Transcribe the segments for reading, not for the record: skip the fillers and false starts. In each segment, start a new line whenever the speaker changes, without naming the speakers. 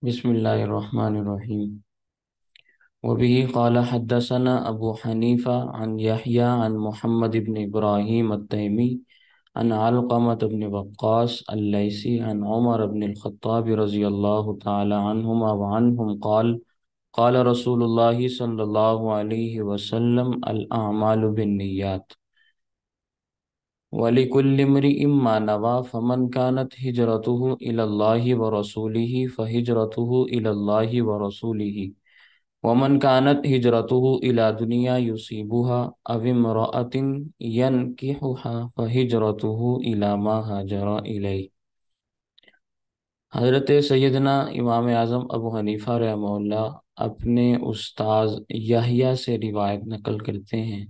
بسم اللہ الرحمن الرحیم وبه قال حدثنا ابو حنیفہ عن یحییٰ عن محمد بن ابراہیم التیمی عن علقمة بن وقاص اللیثی عن عمر بن الخطاب رضی اللہ تعالی عنہما وعنہم قال قال رسول اللہ صلی اللہ علیہ وسلم الاعمال بالنیات وَلِكُلِّ امْرِئٍ مَّا نَوَىٰ فَمَنْ كَانَتْ هِجْرَتُهُ إِلَى اللَّهِ وَرَسُولِهِ فَهِجْرَتُهُ إِلَى اللَّهِ وَرَسُولِهِ وَمَنْ كَانَتْ هِجْرَتُهُ إِلَىٰ دُنْيَا يُصِيبُهَا أَوِ امْرَأَةٍ يَنكِحُهَا فَهِجْرَتُهُ إِلَىٰ مَا هَاجَرَ إِلَيْهِ۔ حضرت سیدنا امام اعظم ابو حنیفہ رحمہ اللہ اپنے استاذ یحییٰ سے روایت نقل کرتے ہیں،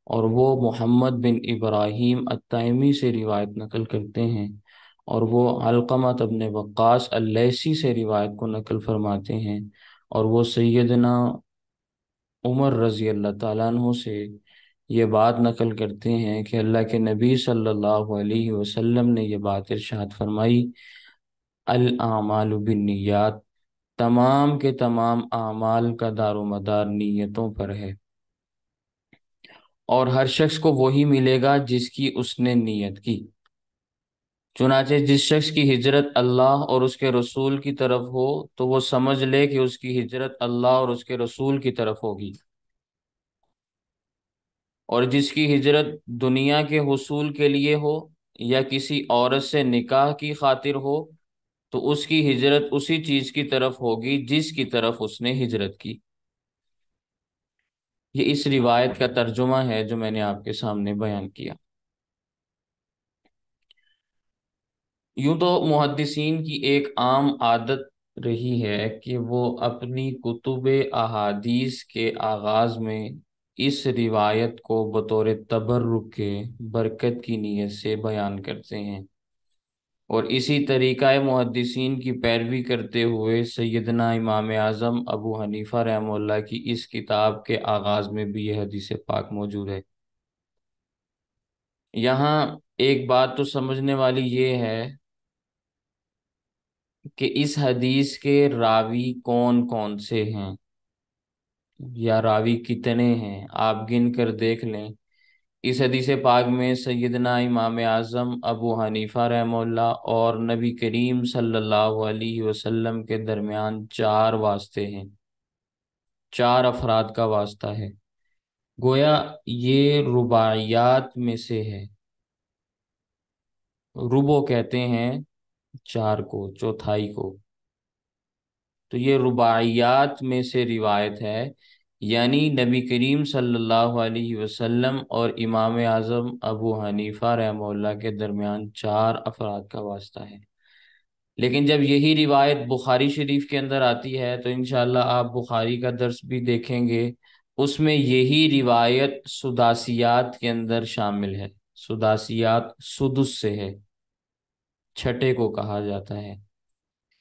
اور وہ محمد بن ابراہیم التیمی سے روایت نقل کرتے ہیں، اور وہ علقمہ بن وقاص اللیثی سے روایت کو نقل فرماتے ہیں، اور وہ سیدنا عمر رضی اللہ تعالیٰ عنہ سے یہ بات نقل کرتے ہیں کہ اللہ کے نبی صلی اللہ علیہ وسلم نے یہ بات ارشاد فرمائی، الاعمال بالنیات، تمام کے تمام اعمال کا دار و مدار نیتوں پر ہے، اور ہر شخص کو وہی ملے گا جس کی اس نے نیت کی۔ چنانچہ جس شخص کی ہجرت اللہ اور اس کے رسول کی طرف ہو تو وہ سمجھ لے کہ اس کی ہجرت اللہ اور اس کے رسول کی طرف ہوگی، اور جس کی ہجرت دنیا کے حصول کے لیے ہو یا کسی عورت سے نکاح کی خاطر ہو تو اس کی ہجرت اسی چیز کی طرف ہوگی جس کی طرف اس نے ہجرت کی۔ یہ اس روایت کا ترجمہ ہے جو میں نے آپ کے سامنے بیان کیا۔ یوں تو محدثین کی ایک عام عادت رہی ہے کہ وہ اپنی کتب احادیث کے آغاز میں اس روایت کو بطور تبرک کے برکت کی نیت سے بیان کرتے ہیں، اور اسی طریقہ محدثین کی پیروی کرتے ہوئے سیدنا امام اعظم ابو حنیفہ رحمہ اللہ کی اس کتاب کے آغاز میں بھی یہ حدیث پاک موجود ہے۔ یہاں ایک بات تو سمجھنے والی یہ ہے کہ اس حدیث کے راوی کون کون سے ہیں یا راوی کتنے ہیں، آپ گن کر دیکھ لیں۔ اس حدیث پاک میں سیدنا امام اعظم ابو حنیفہ رحمہ اللہ اور نبی کریم صلی اللہ علیہ وسلم کے درمیان چار واسطے ہیں، چار افراد کا واسطہ ہے، گویا یہ رباعیات میں سے ہے۔ ربو کہتے ہیں چار کو، چوتھائی کو، تو یہ رباعیات میں سے روایت ہے، یعنی نبی کریم صلی اللہ علیہ وسلم اور امام اعظم ابو حنیفہ رحمہ اللہ کے درمیان چار افراد کا واسطہ ہے۔ لیکن جب یہی روایت بخاری شریف کے اندر آتی ہے تو انشاءاللہ آپ بخاری کا درس بھی دیکھیں گے، اس میں یہی روایت سداسیات کے اندر شامل ہے۔ سداسیات سدس سے ہے، چھٹے کو کہا جاتا ہے،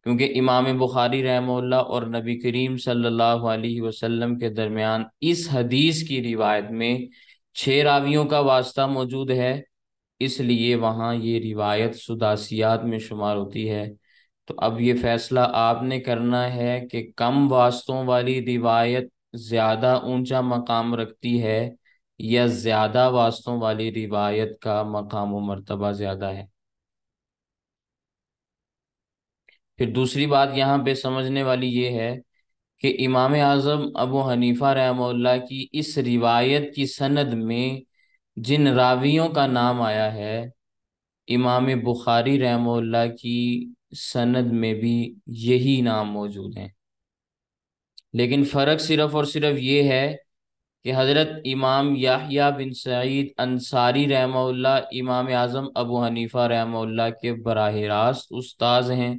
کیونکہ امام بخاری رحمہ اللہ اور نبی کریم صلی اللہ علیہ وسلم کے درمیان اس حدیث کی روایت میں 6 راویوں کا واسطہ موجود ہے، اس لیے وہاں یہ روایت سداسیات میں شمار ہوتی ہے۔ تو اب یہ فیصلہ آپ نے کرنا ہے کہ کم واسطوں والی روایت زیادہ اونچا مقام رکھتی ہے یا زیادہ واسطوں والی روایت کا مقام و مرتبہ زیادہ ہے۔ پھر دوسری بات یہاں پہ سمجھنے والی یہ ہے کہ امام اعظم ابو حنیفہ رحمہ اللہ کی اس روایت کی سند میں جن راویوں کا نام آیا ہے، امام بخاری رحمہ اللہ کی سند میں بھی یہی نام موجود ہیں، لیکن فرق صرف اور صرف یہ ہے کہ حضرت امام یحییٰ بن سعید انصاری رحمہ اللہ امام اعظم ابو حنیفہ رحمہ اللہ کے براہ راست استاذ ہیں،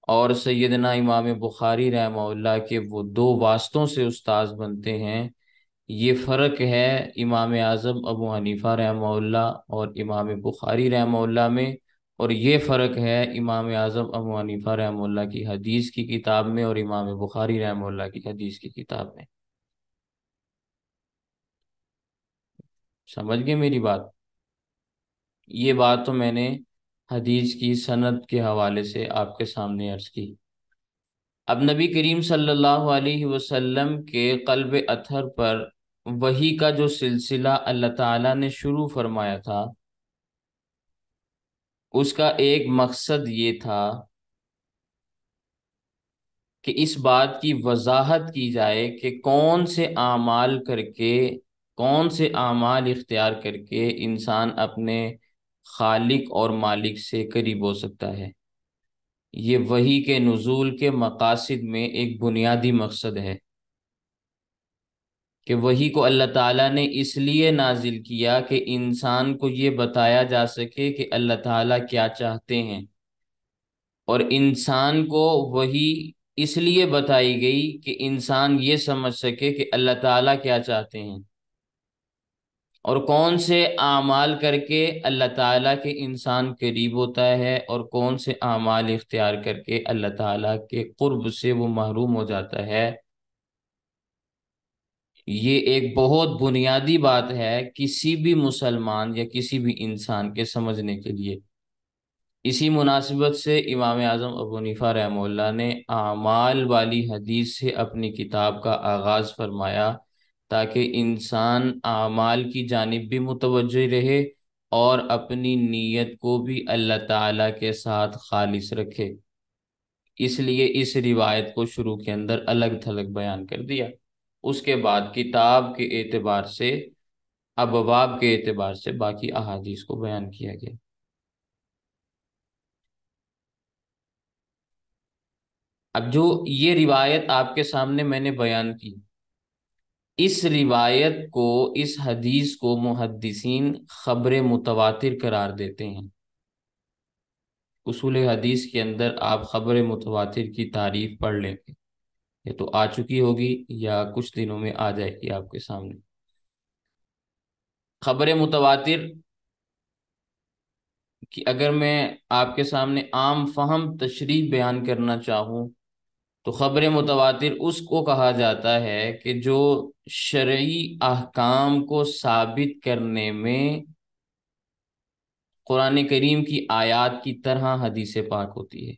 اور سیدنا امام بخاری رحمہ اللہ کے وہ دو واسطوں سے استاذ بنتے ہیں۔ یہ فرق ہے امام اعظم ابو حنیفہ رحمہ اللہ اور امام بخاری رحمہ اللہ میں، اور یہ فرق ہے امام اعظم ابو حنیفہ رحمہ اللہ کی حدیث کی کتاب میں اور امام بخاری رحمہ اللہ کی حدیث کی کتاب میں۔ سمجھ گئے میری بات؟ یہ بات تو میں نے حدیث کی سند کے حوالے سے آپ کے سامنے عرض کی۔ اب نبی کریم صلی اللہ علیہ وسلم کے قلب اطہر پر وحی کا جو سلسلہ اللہ تعالیٰ نے شروع فرمایا تھا، اس کا ایک مقصد یہ تھا کہ اس بات کی وضاحت کی جائے کہ کون سے اعمال اختیار کر کے انسان اپنے خالق اور مالک سے قریب ہو سکتا ہے۔ یہ وحی کے نزول کے مقاصد میں ایک بنیادی مقصد ہے کہ وحی کو اللہ تعالیٰ نے اس لیے نازل کیا کہ انسان کو یہ بتایا جا سکے کہ اللہ تعالیٰ کیا چاہتے ہیں، اور انسان کو وحی اس لیے بتائی گئی کہ انسان یہ سمجھ سکے کہ اللہ تعالیٰ کیا چاہتے ہیں اور کون سے اعمال کر کے اللہ تعالیٰ کے انسان قریب ہوتا ہے، اور کون سے اعمال اختیار کر کے اللہ تعالیٰ کے قرب سے وہ محروم ہو جاتا ہے۔ یہ ایک بہت بنیادی بات ہے کسی بھی مسلمان یا کسی بھی انسان کے سمجھنے کے لیے۔ اسی مناسبت سے امام اعظم ابو حنیفہ رحمہ اللہ نے اعمال والی حدیث سے اپنی کتاب کا آغاز فرمایا، تاکہ انسان اعمال کی جانب بھی متوجہ رہے اور اپنی نیت کو بھی اللہ تعالیٰ کے ساتھ خالص رکھے۔ اس لیے اس روایت کو شروع کے اندر الگ تھلگ بیان کر دیا۔ اس کے بعد کتاب کے اعتبار سے، ابواب کے اعتبار سے باقی احادیث کو بیان کیا گیا۔ اب جو یہ روایت آپ کے سامنے میں نے بیان کی، اس روایت کو، اس حدیث کو محدثین خبر متواتر قرار دیتے ہیں۔ اصول حدیث کے اندر آپ خبر متواتر کی تعریف پڑھ لیں گے، یہ تو آ چکی ہوگی یا کچھ دنوں میں آ جائے گی آپ کے سامنے۔ خبر متواتر کی اگر میں آپ کے سامنے عام فہم تشریح بیان کرنا چاہوں تو خبر متواتر اس کو کہا جاتا ہے کہ جو شرعی احکام کو ثابت کرنے میں قرآن کریم کی آیات کی طرح حدیث پاک ہوتی ہے۔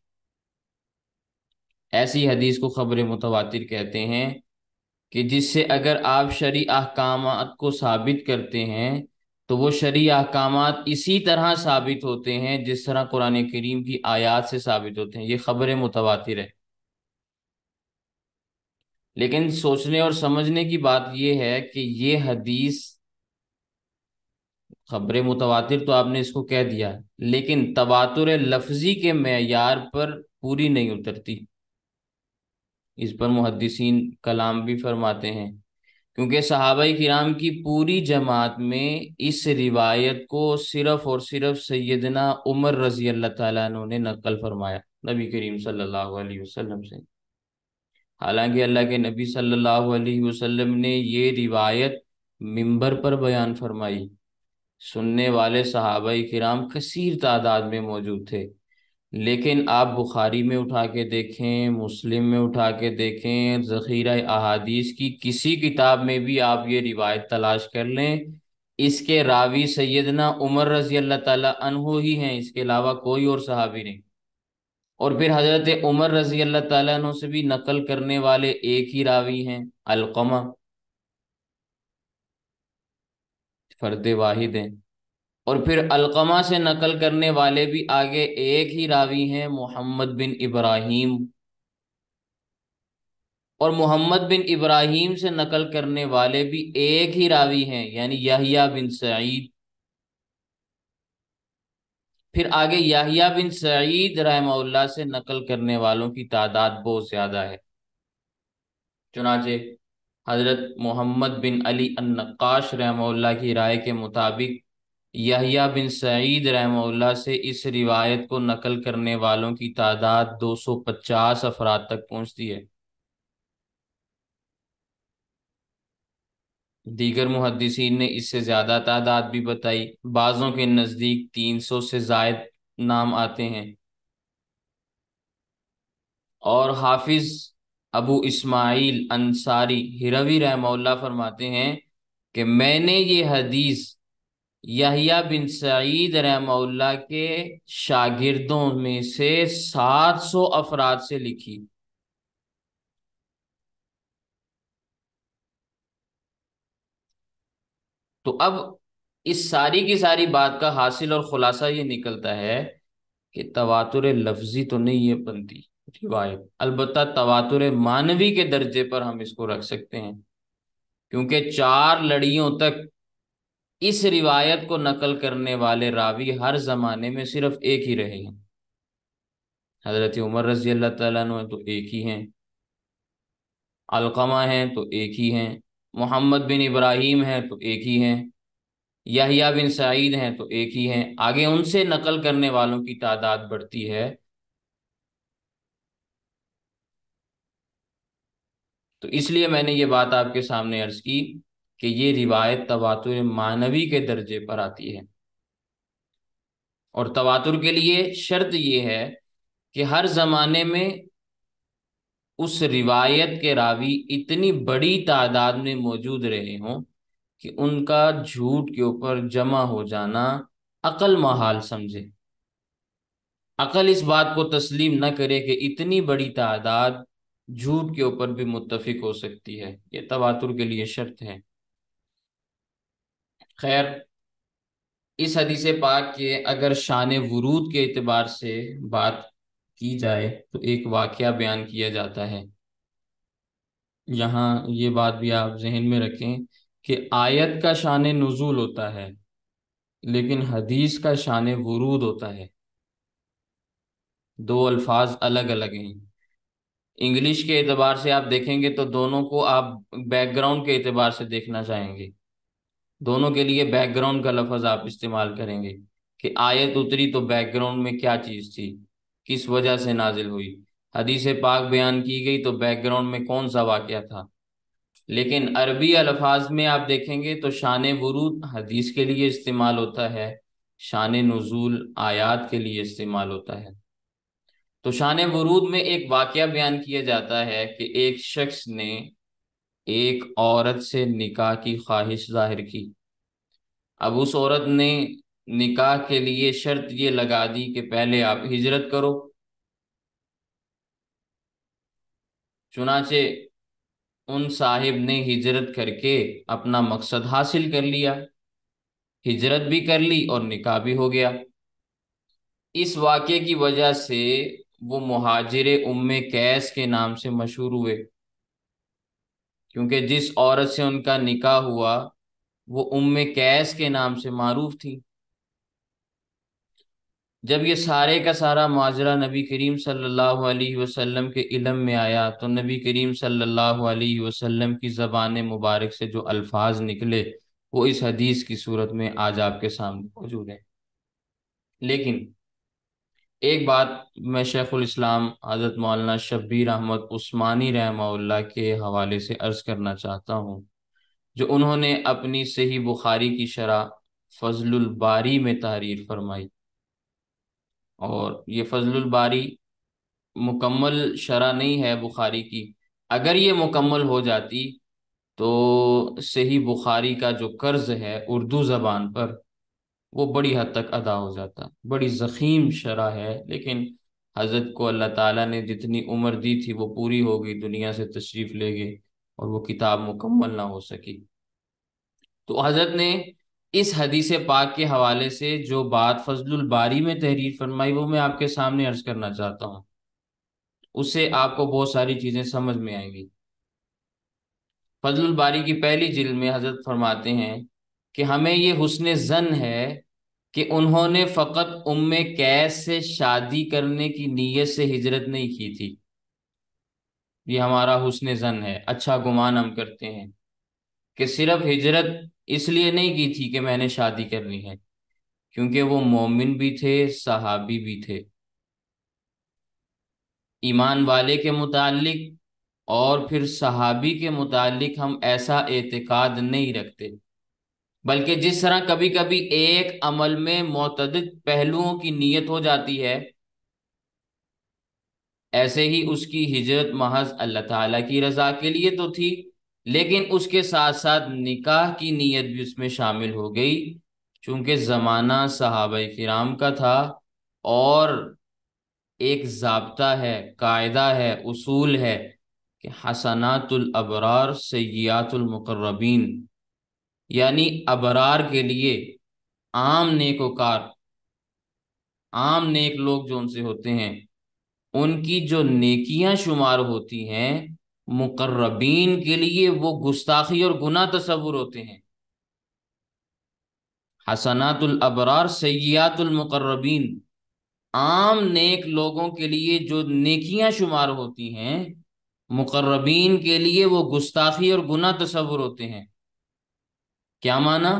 ایسی حدیث کو خبر متواتر کہتے ہیں کہ جس سے اگر آپ شرعی احکامات کو ثابت کرتے ہیں تو وہ شرعی احکامات اسی طرح ثابت ہوتے ہیں جس طرح قرآن کریم کی آیات سے ثابت ہوتے ہیں۔ یہ خبر متواتر ہے۔ لیکن سوچنے اور سمجھنے کی بات یہ ہے کہ یہ حدیث خبر متواتر تو آپ نے اس کو کہہ دیا، لیکن تواتر لفظی کے معیار پر پوری نہیں اترتی۔ اس پر محدثین کلام بھی فرماتے ہیں، کیونکہ صحابہ کرام کی پوری جماعت میں اس روایت کو صرف اور صرف سیدنا عمر رضی اللہ تعالیٰ عنہ نے نقل فرمایا نبی کریم صلی اللہ علیہ وسلم سے۔ حالانکہ اللہ کے نبی صلی اللہ علیہ وسلم نے یہ روایت منبر پر بیان فرمائی، سننے والے صحابہ کرام کثیر تعداد میں موجود تھے، لیکن آپ بخاری میں اٹھا کے دیکھیں، مسلم میں اٹھا کے دیکھیں، ذخیرہ احادیث کی کسی کتاب میں بھی آپ یہ روایت تلاش کر لیں، اس کے راوی سیدنا عمر رضی اللہ تعالیٰ عنہ ہی ہیں، اس کے علاوہ کوئی اور صحابی نہیں۔ اور پھر حضرت عمر رضی اللہ تعالیٰ عنہ سے بھی نقل کرنے والے ایک ہی راوی ہیں، علقمہ، فرد واحد ہیں۔ اور پھر علقمہ سے نقل کرنے والے بھی آگے ایک ہی راوی ہیں، محمد بن ابراہیم، اور محمد بن ابراہیم سے نقل کرنے والے بھی ایک ہی راوی ہیں، یعنی یحییٰ بن سعید۔ پھر آگے یحییٰ بن سعید رحمہ اللہ سے نقل کرنے والوں کی تعداد بہت زیادہ ہے۔ چنانچہ حضرت محمد بن علی النقاش رحمہ اللہ کی رائے کے مطابق یحییٰ بن سعید رحمہ اللہ سے اس روایت کو نقل کرنے والوں کی تعداد 250 افراد تک پہنچتی ہے۔ دیگر محدثین نے اس سے زیادہ تعداد بھی بتائی، بعضوں کے نزدیک 300 سے زائد نام آتے ہیں۔ اور حافظ ابو اسماعیل انصاری ہروی رحمہ اللہ فرماتے ہیں کہ میں نے یہ حدیث یحییٰ بن سعید رحمہ اللہ کے شاگردوں میں سے 700 افراد سے لکھی۔ تو اب اس ساری کی ساری بات کا حاصل اور خلاصہ یہ نکلتا ہے کہ تواتر لفظی تو نہیں یہ بنتی روایت، البتہ تواتر معنوی کے درجے پر ہم اس کو رکھ سکتے ہیں، کیونکہ 4 لڑیوں تک اس روایت کو نقل کرنے والے راوی ہر زمانے میں صرف ایک ہی رہے ہیں۔ حضرت عمر رضی اللہ تعالیٰ عنہ تو ایک ہی ہیں، علقمہ ہیں تو ایک ہی ہیں، محمد بن ابراہیم ہیں تو ایک ہی ہیں، یحییٰ بن سعید ہیں تو ایک ہی ہیں، آگے ان سے نقل کرنے والوں کی تعداد بڑھتی ہے۔ تو اس لیے میں نے یہ بات آپ کے سامنے عرض کی کہ یہ روایت تواتر معنوی کے درجے پر آتی ہے، اور تواتر کے لیے شرط یہ ہے کہ ہر زمانے میں اس روایت کے راوی اتنی بڑی تعداد میں موجود رہے ہوں کہ ان کا جھوٹ کے اوپر جمع ہو جانا عقل محال سمجھے، عقل اس بات کو تسلیم نہ کرے کہ اتنی بڑی تعداد جھوٹ کے اوپر بھی متفق ہو سکتی ہے، یہ تواتر کے لیے شرط ہے۔ خیر، اس حدیث پاک کے اگر شان ورود کے اعتبار سے بات کی جائے تو ایک واقعہ بیان کیا جاتا ہے، یہاں یہ بات بھی آپ ذہن میں رکھیں کہ آیت کا شان نزول ہوتا ہے لیکن حدیث کا شان ورود ہوتا ہے، دو الفاظ الگ الگ ہیں۔ انگلش کے اعتبار سے آپ دیکھیں گے تو دونوں کو آپ بیک گراؤنڈ کے اعتبار سے دیکھنا چاہیں گے، دونوں کے لیے بیک گراؤنڈ کا لفظ آپ استعمال کریں گے کہ آیت اتری تو بیک گراؤنڈ میں کیا چیز تھی، کس وجہ سے نازل ہوئی، حدیث پاک بیان کی گئی تو بیک گراؤنڈ میں کون سا واقعہ تھا۔ لیکن عربی الفاظ میں آپ دیکھیں گے تو شان ورود حدیث کے لیے استعمال ہوتا ہے، شان نزول آیات کے لیے استعمال ہوتا ہے۔ تو شان ورود میں ایک واقعہ بیان کیا جاتا ہے کہ ایک شخص نے ایک عورت سے نکاح کی خواہش ظاہر کی، اب اس عورت نے نکاح کے لیے شرط یہ لگا دی کہ پہلے آپ ہجرت کرو، چنانچہ ان صاحب نے ہجرت کر کے اپنا مقصد حاصل کر لیا، ہجرت بھی کر لی اور نکاح بھی ہو گیا۔ اس واقعے کی وجہ سے وہ مہاجر قیس کے نام سے مشہور ہوئے، کیونکہ جس عورت سے ان کا نکاح ہوا وہ قیس کے نام سے معروف تھی۔ جب یہ سارے کا سارا ماجرا نبی کریم صلی اللہ علیہ وسلم کے علم میں آیا تو نبی کریم صلی اللہ علیہ وسلم کی زبان مبارک سے جو الفاظ نکلے وہ اس حدیث کی صورت میں آج آپ کے سامنے موجود ہیں۔ لیکن ایک بات میں شیخ الاسلام حضرت مولانا شبیر احمد عثمانی رحمہ اللہ کے حوالے سے عرض کرنا چاہتا ہوں، جو انہوں نے اپنی صحیح بخاری کی شرح فضل الباری میں تحریر فرمائی، اور یہ فضل الباری مکمل شرح نہیں ہے بخاری کی، اگر یہ مکمل ہو جاتی تو صحیح بخاری کا جو قرض ہے اردو زبان پر وہ بڑی حد تک ادا ہو جاتا، بڑی ضخیم شرح ہے، لیکن حضرت کو اللہ تعالیٰ نے جتنی عمر دی تھی وہ پوری ہو گئی، دنیا سے تشریف لے گئے اور وہ کتاب مکمل نہ ہو سکی۔ تو حضرت نے اس حدیث پاک کے حوالے سے جو بات فضل الباری میں تحریر فرمائی وہ میں آپ کے سامنے عرض کرنا چاہتا ہوں، اس سے آپ کو بہت ساری چیزیں سمجھ میں آئیں گی۔ فضل الباری کی پہلی جلد میں حضرت فرماتے ہیں کہ ہمیں یہ حسن ظن ہے کہ انہوں نے فقط قیس سے شادی کرنے کی نیت سے ہجرت نہیں کی تھی، یہ ہمارا حسن ظن ہے، اچھا گمان ہم کرتے ہیں کہ صرف ہجرت اس لیے نہیں کی تھی کہ میں نے شادی کرنی ہے، کیونکہ وہ مومن بھی تھے، صحابی بھی تھے، ایمان والے کے متعلق اور پھر صحابی کے متعلق ہم ایسا اعتقاد نہیں رکھتے، بلکہ جس طرح کبھی کبھی ایک عمل میں متعدد پہلوؤں کی نیت ہو جاتی ہے، ایسے ہی اس کی ہجرت محض اللہ تعالیٰ کی رضا کے لیے تو تھی، لیکن اس کے ساتھ ساتھ نکاح کی نیت بھی اس میں شامل ہو گئی، چونکہ زمانہ صحابہ کرام کا تھا، اور ایک ضابطہ ہے، قاعدہ ہے، اصول ہے کہ حسنات الابرار سیئات المقربین، یعنی ابرار کے لیے، عام نیکوکار، عام نیک لوگ جو ان سے ہوتے ہیں، ان کی جو نیکیاں شمار ہوتی ہیں، مقربین کے لیے وہ گستاخی اور گناہ تصور ہوتے ہیں۔ حسنات الابرار سیئات المقربین، عام نیک لوگوں کے لیے جو نیکیاں شمار ہوتی ہیں، مقربین کے لیے وہ گستاخی اور گناہ تصور ہوتے ہیں۔ کیا معنی؟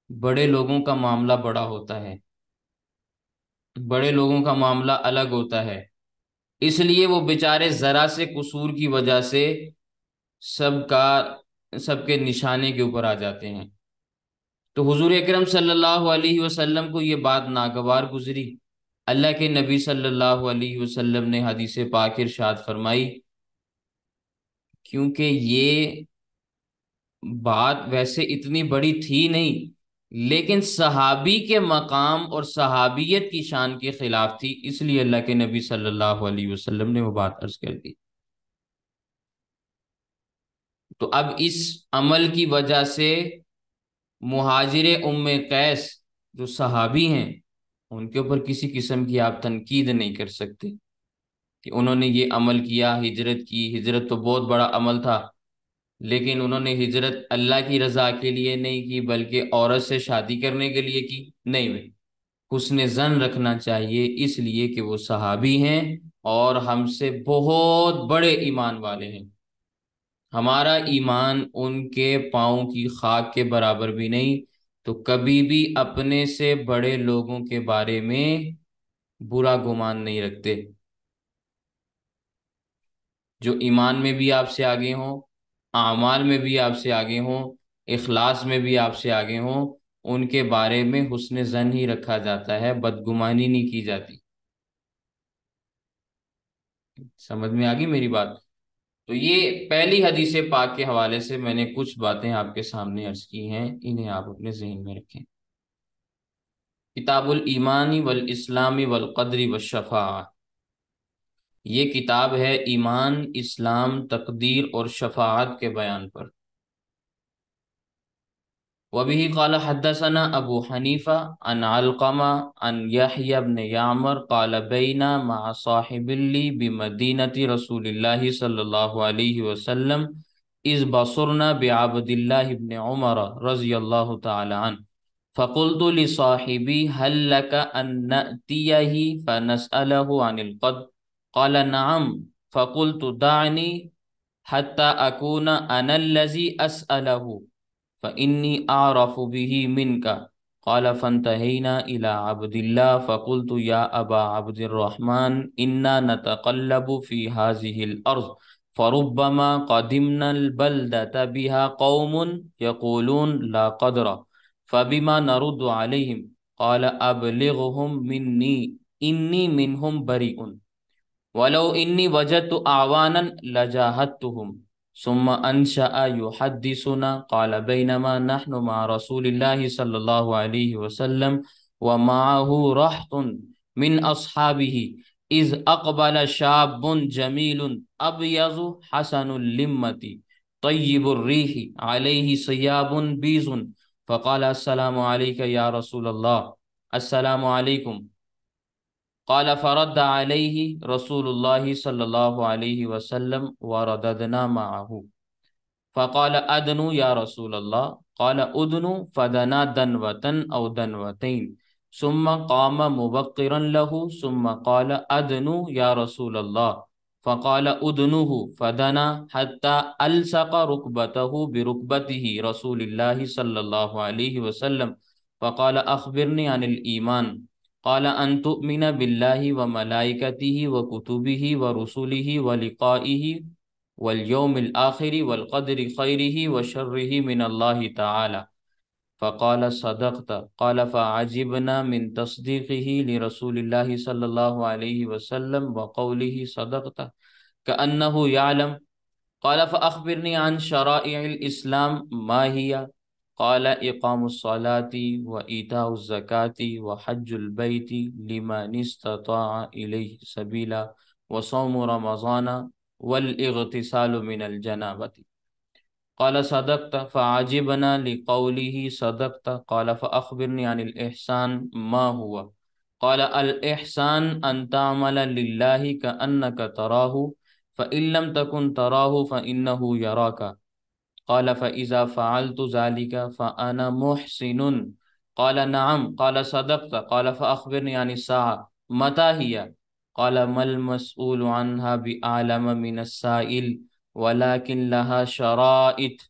بڑے لوگوں کا معاملہ بڑا ہوتا ہے، بڑے لوگوں کا معاملہ الگ ہوتا ہے، اس لیے وہ بیچارے ذرا سے قصور کی وجہ سے سب کا سب کے نشانے کے اوپر آ جاتے ہیں۔ تو حضور اکرم صلی اللہ علیہ وسلم کو یہ بات ناگوار گزری۔ اللہ کے نبی صلی اللہ علیہ وسلم نے حدیث پاک ارشاد فرمائی، کیونکہ یہ بات ویسے اتنی بڑی تھی نہیں، لیکن صحابی کے مقام اور صحابیت کی شان کے خلاف تھی، اس لیے اللہ کے نبی صلی اللہ علیہ وسلم نے وہ بات عرض کر دی۔ تو اب اس عمل کی وجہ سے مہاجر ام قیس جو صحابی ہیں، ان کے اوپر کسی قسم کی آپ تنقید نہیں کر سکتے کہ انہوں نے یہ عمل کیا، ہجرت کی۔ ہجرت تو بہت بڑا عمل تھا، لیکن انہوں نے ہجرت اللہ کی رضا کے لیے نہیں کی، بلکہ عورت سے شادی کرنے کے لیے کی۔ نہیں بھائی، حسن ظن رکھنا چاہیے، اس لیے کہ وہ صحابی ہیں اور ہم سے بہت بڑے ایمان والے ہیں۔ ہمارا ایمان ان کے پاؤں کی خاک کے برابر بھی نہیں، تو کبھی بھی اپنے سے بڑے لوگوں کے بارے میں برا گمان نہیں رکھتے۔ جو ایمان میں بھی آپ سے آگے ہوں، اعمال میں بھی آپ سے آگے ہوں، اخلاص میں بھی آپ سے آگے ہوں، ان کے بارے میں حسن ظن ہی رکھا جاتا ہے، بدگمانی نہیں کی جاتی۔ سمجھ میں آگی میری بات؟ تو یہ پہلی حدیث پاک کے حوالے سے میں نے کچھ باتیں آپ کے سامنے عرض کی ہیں، انہیں آپ اپنے ذہن میں رکھیں۔ کتاب الایمان والاسلام والقدر والشفاعہ، یہ کتاب ہے ایمان، اسلام، تقدیر اور شفاعت کے بیان پر۔ وبه قال حدثنا ابو حنیفہ عن علقمہ عن یحیی بن یعمر قال بینا مع صاحب لی بمدینۃ رسول اللہ صلی اللہ علیہ وسلم اذ بصرنا بعبد اللہ بن عمر رضی اللہ تعالی عنہ فقلت لصاحبی هل لك ان نأتیہ فنسألہ عن القدر قال نعم فقلت دعني حتى اکون انا الذی اسألہ فإني أعرف به منك قال فانتهينا إلى عبد الله فقلت يا أبا عبد الرحمن إنا نتقلب في هذه الأرض فربما قدمنا البلدة بها قوم يقولون لا قدر فبما نرد عليهم قال أبلغهم مني إني منهم بريء ولو إني وجدت أعوانا لجاهدتهم ثم انشأ يحدثنا قال بينما نحن مع رسول الله صلى الله عليه وسلم ومعه رهط من أصحابه إذ أقبل شاب جميل أبيض حسن اللمة طيب الريح عليه ثياب بيض فقال السلام عليك يا رسول الله السلام عليكم قال فرد عليه رسول الله صلى الله عليه وسلم ورددنا معه فقال أدنو يا رسول الله قال أدنو فدنا دنوة أو دنوتين ثم قام مبقرا له ثم قال أدنو يا رسول الله فقال أدنوه فدنا حتى ألصق ركبته بركبته رسول الله صلى الله عليه وسلم فقال أخبرني عن الإيمان قال أن تؤمن بالله وملائكته وكتبه ورسله ولقائه واليوم الآخر والقدر خيره وشره من الله تعالى فقال صدقت قال فعجبنا من تصديقه لرسول الله صلى الله عليه وسلم وقوله صدقت كأنه يعلم قال فأخبرني عن شرائع الإسلام ما هي قال إقام الصلاة وإيتاء الزكاة وحج البيت لمن استطاع إليه سبيلا وصوم رمضان والاغتسال من الجنابة۔ قال صدقت فعجبنا لقوله صدقت قال فأخبرني عن الإحسان ما هو قال الإحسان أن تعمل لله كأنك تراه فإن لم تكن تراه فإنه يراك قال فإذا فعلت ذلك فأنا محسن قال نعم قال صدقت قال فأخبرني عن الساعة متى هي قال ما المسؤول عنها بأعلم من السائل ولكن لها شرائط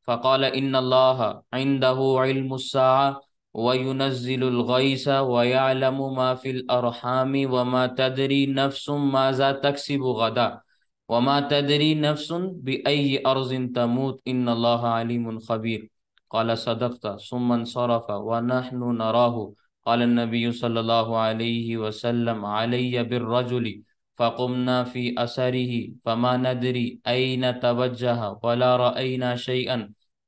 فقال إن الله عنده علم الساعة وينزل الغيث ويعلم ما في الأرحام وما تدري نفس ماذا تكسب غدا وما تدري نفس بأي أرض تموت إن الله عليم خبير قال صدقت ثم انصرف ونحن نراه قال النبي صلى الله عليه وسلم علي بالرجل فقمنا في أثره فما ندري أين توجه ولا رأينا شيئا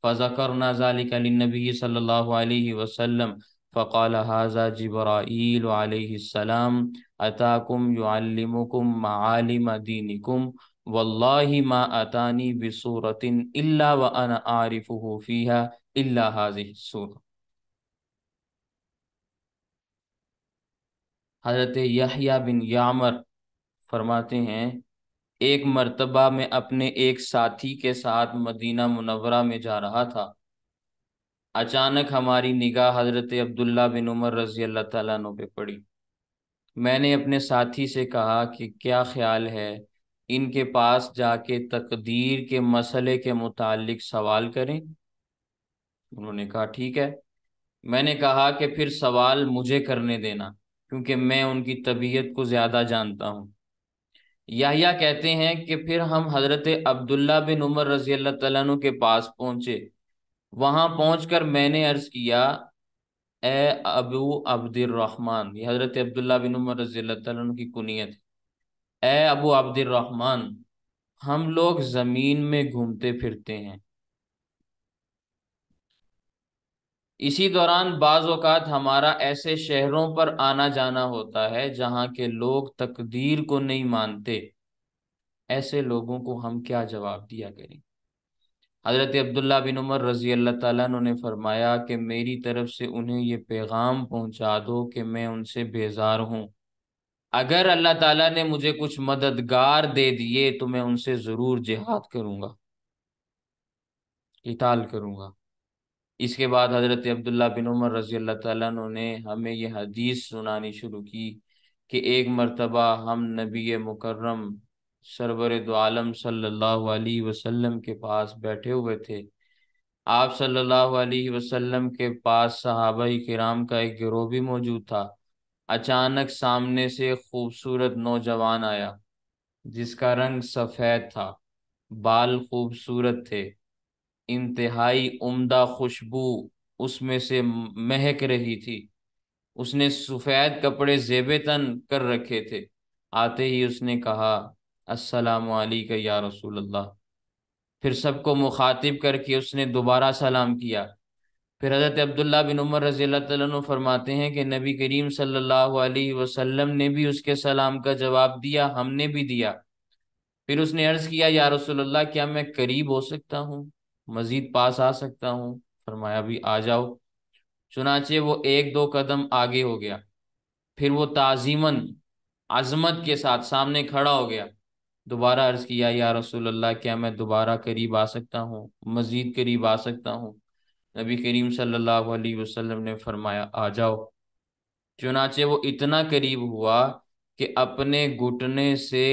فذكرنا ذلك للنبي صلى الله عليه وسلم فقال هذا جبرائيل عليه السلام أتاكم يعلمكم معالم دينكم والله ما أتاني بسورة إلا وأنا أعرفه فيها إلا هذه السورة۔ حضرت یحییٰ بن یعمر فرماتے ہیں ایک مرتبہ میں اپنے ایک ساتھی کے ساتھ مدینہ منورہ میں جا رہا تھا، اچانک ہماری نگاہ حضرت عبداللہ بن عمر رضی اللہ تعالیٰ عنہ پہ پڑی۔ میں نے اپنے ساتھی سے کہا کہ کیا خیال ہے ان کے پاس جا کے تقدیر کے مسئلے کے متعلق سوال کریں؟ انہوں نے کہا ٹھیک ہے۔ میں نے کہا کہ پھر سوال مجھے کرنے دینا کیونکہ میں ان کی طبیعت کو زیادہ جانتا ہوں۔ یحییٰ کہتے ہیں کہ پھر ہم حضرت عبداللہ بن عمر رضی اللہ تعالیٰ عنہ کے پاس پہنچے۔ وہاں پہنچ کر میں نے عرض کیا اے ابو عبد الرحمن، یہ حضرت عبداللہ بن عمر رضی اللہ تعالیٰ عنہ کی کنیت ہے، اے ابو عبد الرحمن، ہم لوگ زمین میں گھومتے پھرتے ہیں، اسی دوران بعض اوقات ہمارا ایسے شہروں پر آنا جانا ہوتا ہے جہاں کے لوگ تقدیر کو نہیں مانتے، ایسے لوگوں کو ہم کیا جواب دیا کریں؟ حضرت عبداللہ بن عمر رضی اللہ تعالیٰ عنہ نے فرمایا کہ میری طرف سے انہیں یہ پیغام پہنچا دو کہ میں ان سے بیزار ہوں، اگر اللہ تعالیٰ نے مجھے کچھ مددگار دے دیے تو میں ان سے ضرور جہاد کروں گا، قتال کروں گا۔ اس کے بعد حضرت عبداللہ بن عمر رضی اللہ تعالیٰ عنہ نے ہمیں یہ حدیث سنانی شروع کی کہ ایک مرتبہ ہم نبی مکرم سرور دو عالم صلی اللہ علیہ وسلم کے پاس بیٹھے ہوئے تھے۔ آپ صلی اللہ علیہ وسلم کے پاس صحابہ کرام کا ایک گروہ بھی موجود تھا۔ اچانک سامنے سے خوبصورت نوجوان آیا جس کا رنگ سفید تھا، بال خوبصورت تھے، انتہائی عمدہ خوشبو اس میں سے مہک رہی تھی، اس نے سفید کپڑے زیب تن کر رکھے تھے۔ آتے ہی اس نے کہا السلام علیکم یا رسول اللہ، پھر سب کو مخاطب کر کے اس نے دوبارہ سلام کیا۔ پھر حضرت عبداللہ بن عمر رضی اللہ تعالیٰ عنہ فرماتے ہیں کہ نبی کریم صلی اللہ علیہ وسلم نے بھی اس کے سلام کا جواب دیا، ہم نے بھی دیا۔ پھر اس نے عرض کیا یا رسول اللہ کیا میں قریب ہو سکتا ہوں، مزید پاس آ سکتا ہوں؟ فرمایا بھی آ جاؤ۔ چنانچہ وہ ایک دو قدم آگے ہو گیا، پھر وہ تعظیماً عظمت کے ساتھ سامنے کھڑا ہو گیا۔ دوبارہ عرض کیا یا رسول اللہ کیا میں دوبارہ قریب آ سکتا ہوں، مزید قریب آ سکتا ہوں؟ نبی کریم صلی اللہ علیہ وسلم نے فرمایا آ جاؤ۔ چنانچہ وہ اتنا قریب ہوا کہ اپنے گھٹنے سے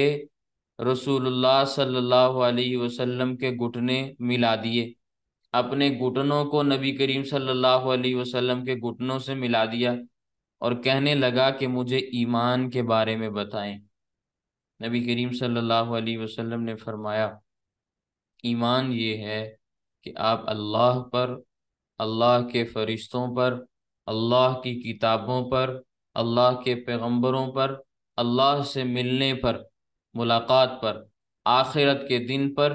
رسول اللہ صلی اللہ علیہ وسلم کے گھٹنے ملا دیے، اپنے گھٹنوں کو نبی کریم صلی اللہ علیہ وسلم کے گھٹنوں سے ملا دیا اور کہنے لگا کہ مجھے ایمان کے بارے میں بتائیں۔ نبی کریم صلی اللہ علیہ وسلم نے فرمایا ایمان یہ ہے کہ آپ اللہ پر، اللہ کے فرشتوں پر، اللہ کی کتابوں پر، اللہ کے پیغمبروں پر، اللہ سے ملنے پر، ملاقات پر، آخرت کے دن پر،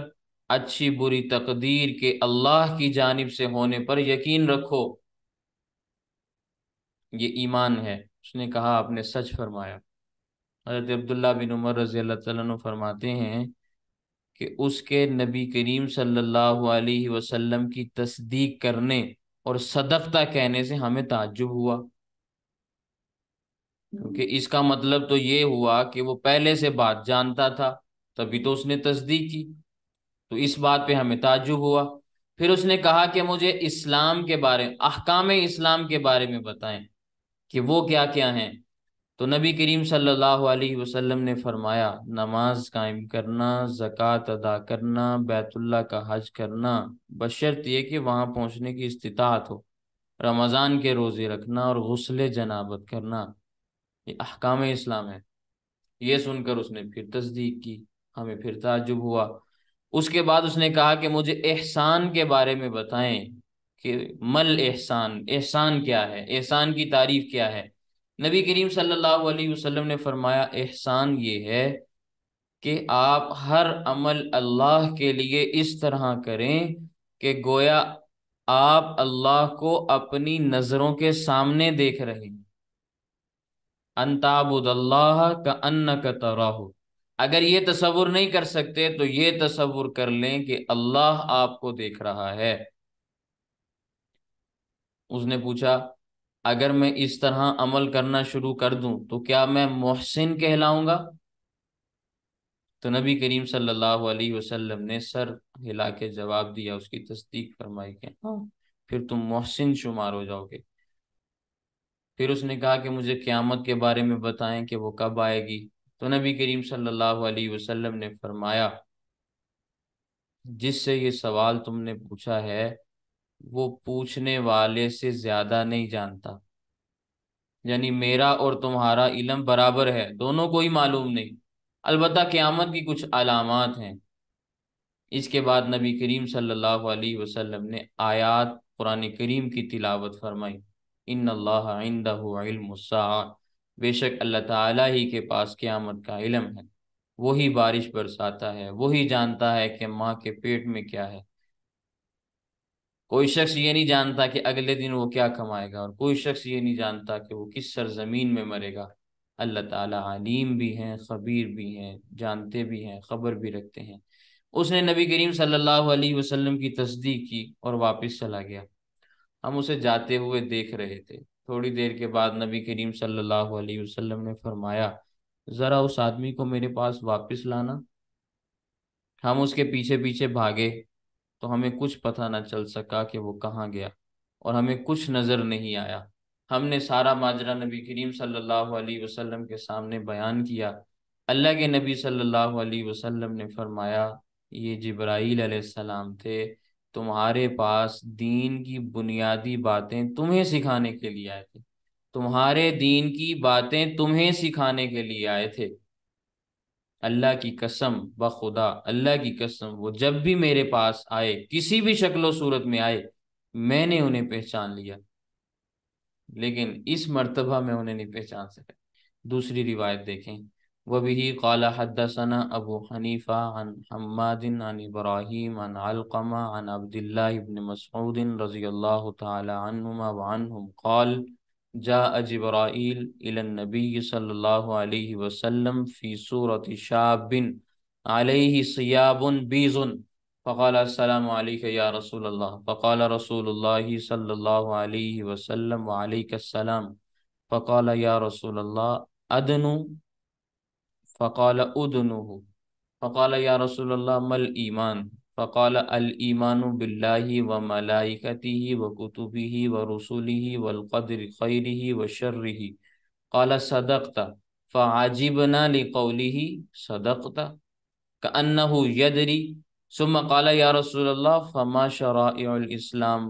اچھی بری تقدیر کے اللہ کی جانب سے ہونے پر یقین رکھو، یہ ایمان ہے۔ اس نے کہا آپ نے سچ فرمایا۔ حضرت عبداللہ بن عمر رضی اللہ تعالیٰ عنہ فرماتے ہیں کہ اس کے نبی کریم صلی اللہ علیہ وسلم کی تصدیق کرنے اور صدقتہ کہنے سے ہمیں تعجب ہوا، کیونکہ اس کا مطلب تو یہ ہوا کہ وہ پہلے سے بات جانتا تھا، تبھی تو اس نے تصدیق کی، تو اس بات پہ ہمیں تعجب ہوا۔ پھر اس نے کہا کہ مجھے اسلام کے بارے، احکام اسلام کے بارے میں بتائیں کہ وہ کیا کیا ہیں۔ تو نبی کریم صلی اللہ علیہ وسلم نے فرمایا، نماز قائم کرنا، زکوٰۃ ادا کرنا، بیت اللہ کا حج کرنا، بشرط یہ کہ وہاں پہنچنے کی استطاعت ہو، رمضان کے روزے رکھنا اور غسل جنابت کرنا، یہ احکام اسلام ہے۔ یہ سن کر اس نے پھر تصدیق کی، ہمیں پھر تعجب ہوا۔ اس کے بعد اس نے کہا کہ مجھے احسان کے بارے میں بتائیں کہ مل احسان، احسان کیا ہے، احسان کی تعریف کیا ہے۔ نبی کریم صلی اللہ علیہ وسلم نے فرمایا، احسان یہ ہے کہ آپ ہر عمل اللہ کے لیے اس طرح کریں کہ گویا آپ اللہ کو اپنی نظروں کے سامنے دیکھ رہے ہیں۔ ان تعبد اللہ کأنک تراہ، اگر یہ تصور نہیں کر سکتے تو یہ تصور کر لیں کہ اللہ آپ کو دیکھ رہا ہے۔ اس نے پوچھا، اگر میں اس طرح عمل کرنا شروع کر دوں تو کیا میں محسن کہلاؤں گا؟ تو نبی کریم صلی اللہ علیہ وسلم نے سر ہلا کے جواب دیا، اس کی تصدیق فرمائی کہ ہاں، پھر تم محسن شمار ہو جاؤ گے۔ پھر اس نے کہا کہ مجھے قیامت کے بارے میں بتائیں کہ وہ کب آئے گی۔ تو نبی کریم صلی اللہ علیہ وسلم نے فرمایا، جس سے یہ سوال تم نے پوچھا ہے وہ پوچھنے والے سے زیادہ نہیں جانتا، یعنی میرا اور تمہارا علم برابر ہے، دونوں کو ہی معلوم نہیں، البتہ قیامت کی کچھ علامات ہیں۔ اس کے بعد نبی کریم صلی اللہ علیہ وسلم نے آیات قرآن کریم کی تلاوت فرمائی، ان اللہ عندہ علم الساعہ، بے شک اللہ تعالیٰ ہی کے پاس قیامت کا علم ہے، وہی بارش برساتا ہے، وہی جانتا ہے کہ ماں کے پیٹ میں کیا ہے۔ کوئی شخص یہ نہیں جانتا کہ اگلے دن وہ کیا کمائے گا، اور کوئی شخص یہ نہیں جانتا کہ وہ کس سرزمین میں مرے گا۔ اللہ تعالیٰ علیم بھی ہیں، خبیر بھی ہیں، جانتے بھی ہیں، خبر بھی رکھتے ہیں۔ اس نے نبی کریم صلی اللہ علیہ وسلم کی تصدیق کی اور واپس چلا گیا۔ ہم اسے جاتے ہوئے دیکھ رہے تھے۔ تھوڑی دیر کے بعد نبی کریم صلی اللہ علیہ وسلم نے فرمایا، ذرا اس آدمی کو میرے پاس واپس لانا۔ ہم اس کے پیچھے پیچھے بھاگے تو ہمیں کچھ پتہ نہ چل سکا کہ وہ کہاں گیا، اور ہمیں کچھ نظر نہیں آیا۔ ہم نے سارا ماجرا نبی کریم صلی اللہ علیہ وسلم کے سامنے بیان کیا۔ اللہ کے نبی صلی اللہ علیہ وسلم نے فرمایا، یہ جبرائیل علیہ السلام تھے، تمہارے پاس دین کی بنیادی باتیں تمہیں سکھانے کے لیے آئے تھے، تمہارے دین کی باتیں تمہیں سکھانے کے لیے آئے تھے۔ اللہ کی قسم، بخدا اللہ کی قسم، وہ جب بھی میرے پاس آئے، کسی بھی شکل و صورت میں آئے، میں نے انہیں پہچان لیا، لیکن اس مرتبہ میں انہیں نہیں پہچان سکا۔ دوسری روایت دیکھیں، وَبِهِ قَالَ حَدَّثَنَا أَبُو حَنِيفَةَ عَنْ حَمَّادٍ عَنْ إِبْرَاهِيمَ عَنْ عَلْقَمَةَ عَنْ عَبْدِ اللَّهِ بْنِ مَسْعُودٍ رضي الله تعالى عنهما وعنهم قال جاء جبرائيل إلى النبي صلى الله عليه وسلم في سورة شاب عليه ثياب بيض فقال السلام عليك يا رسول الله، فقال رسول الله صلى الله عليه وسلم وعليك السلام، فقال يا رسول الله أدنو، فقال أدنوه، فقال يا رسول الله ما الإيمان، فقال الإيمان بالله وملائكته وكتبه ورسله والقدر خيره وشره، قال صدقت، فعجبنا لقوله صدقت كأنه يدري، ثم قال يا رسول الله فما شرائع الإسلام،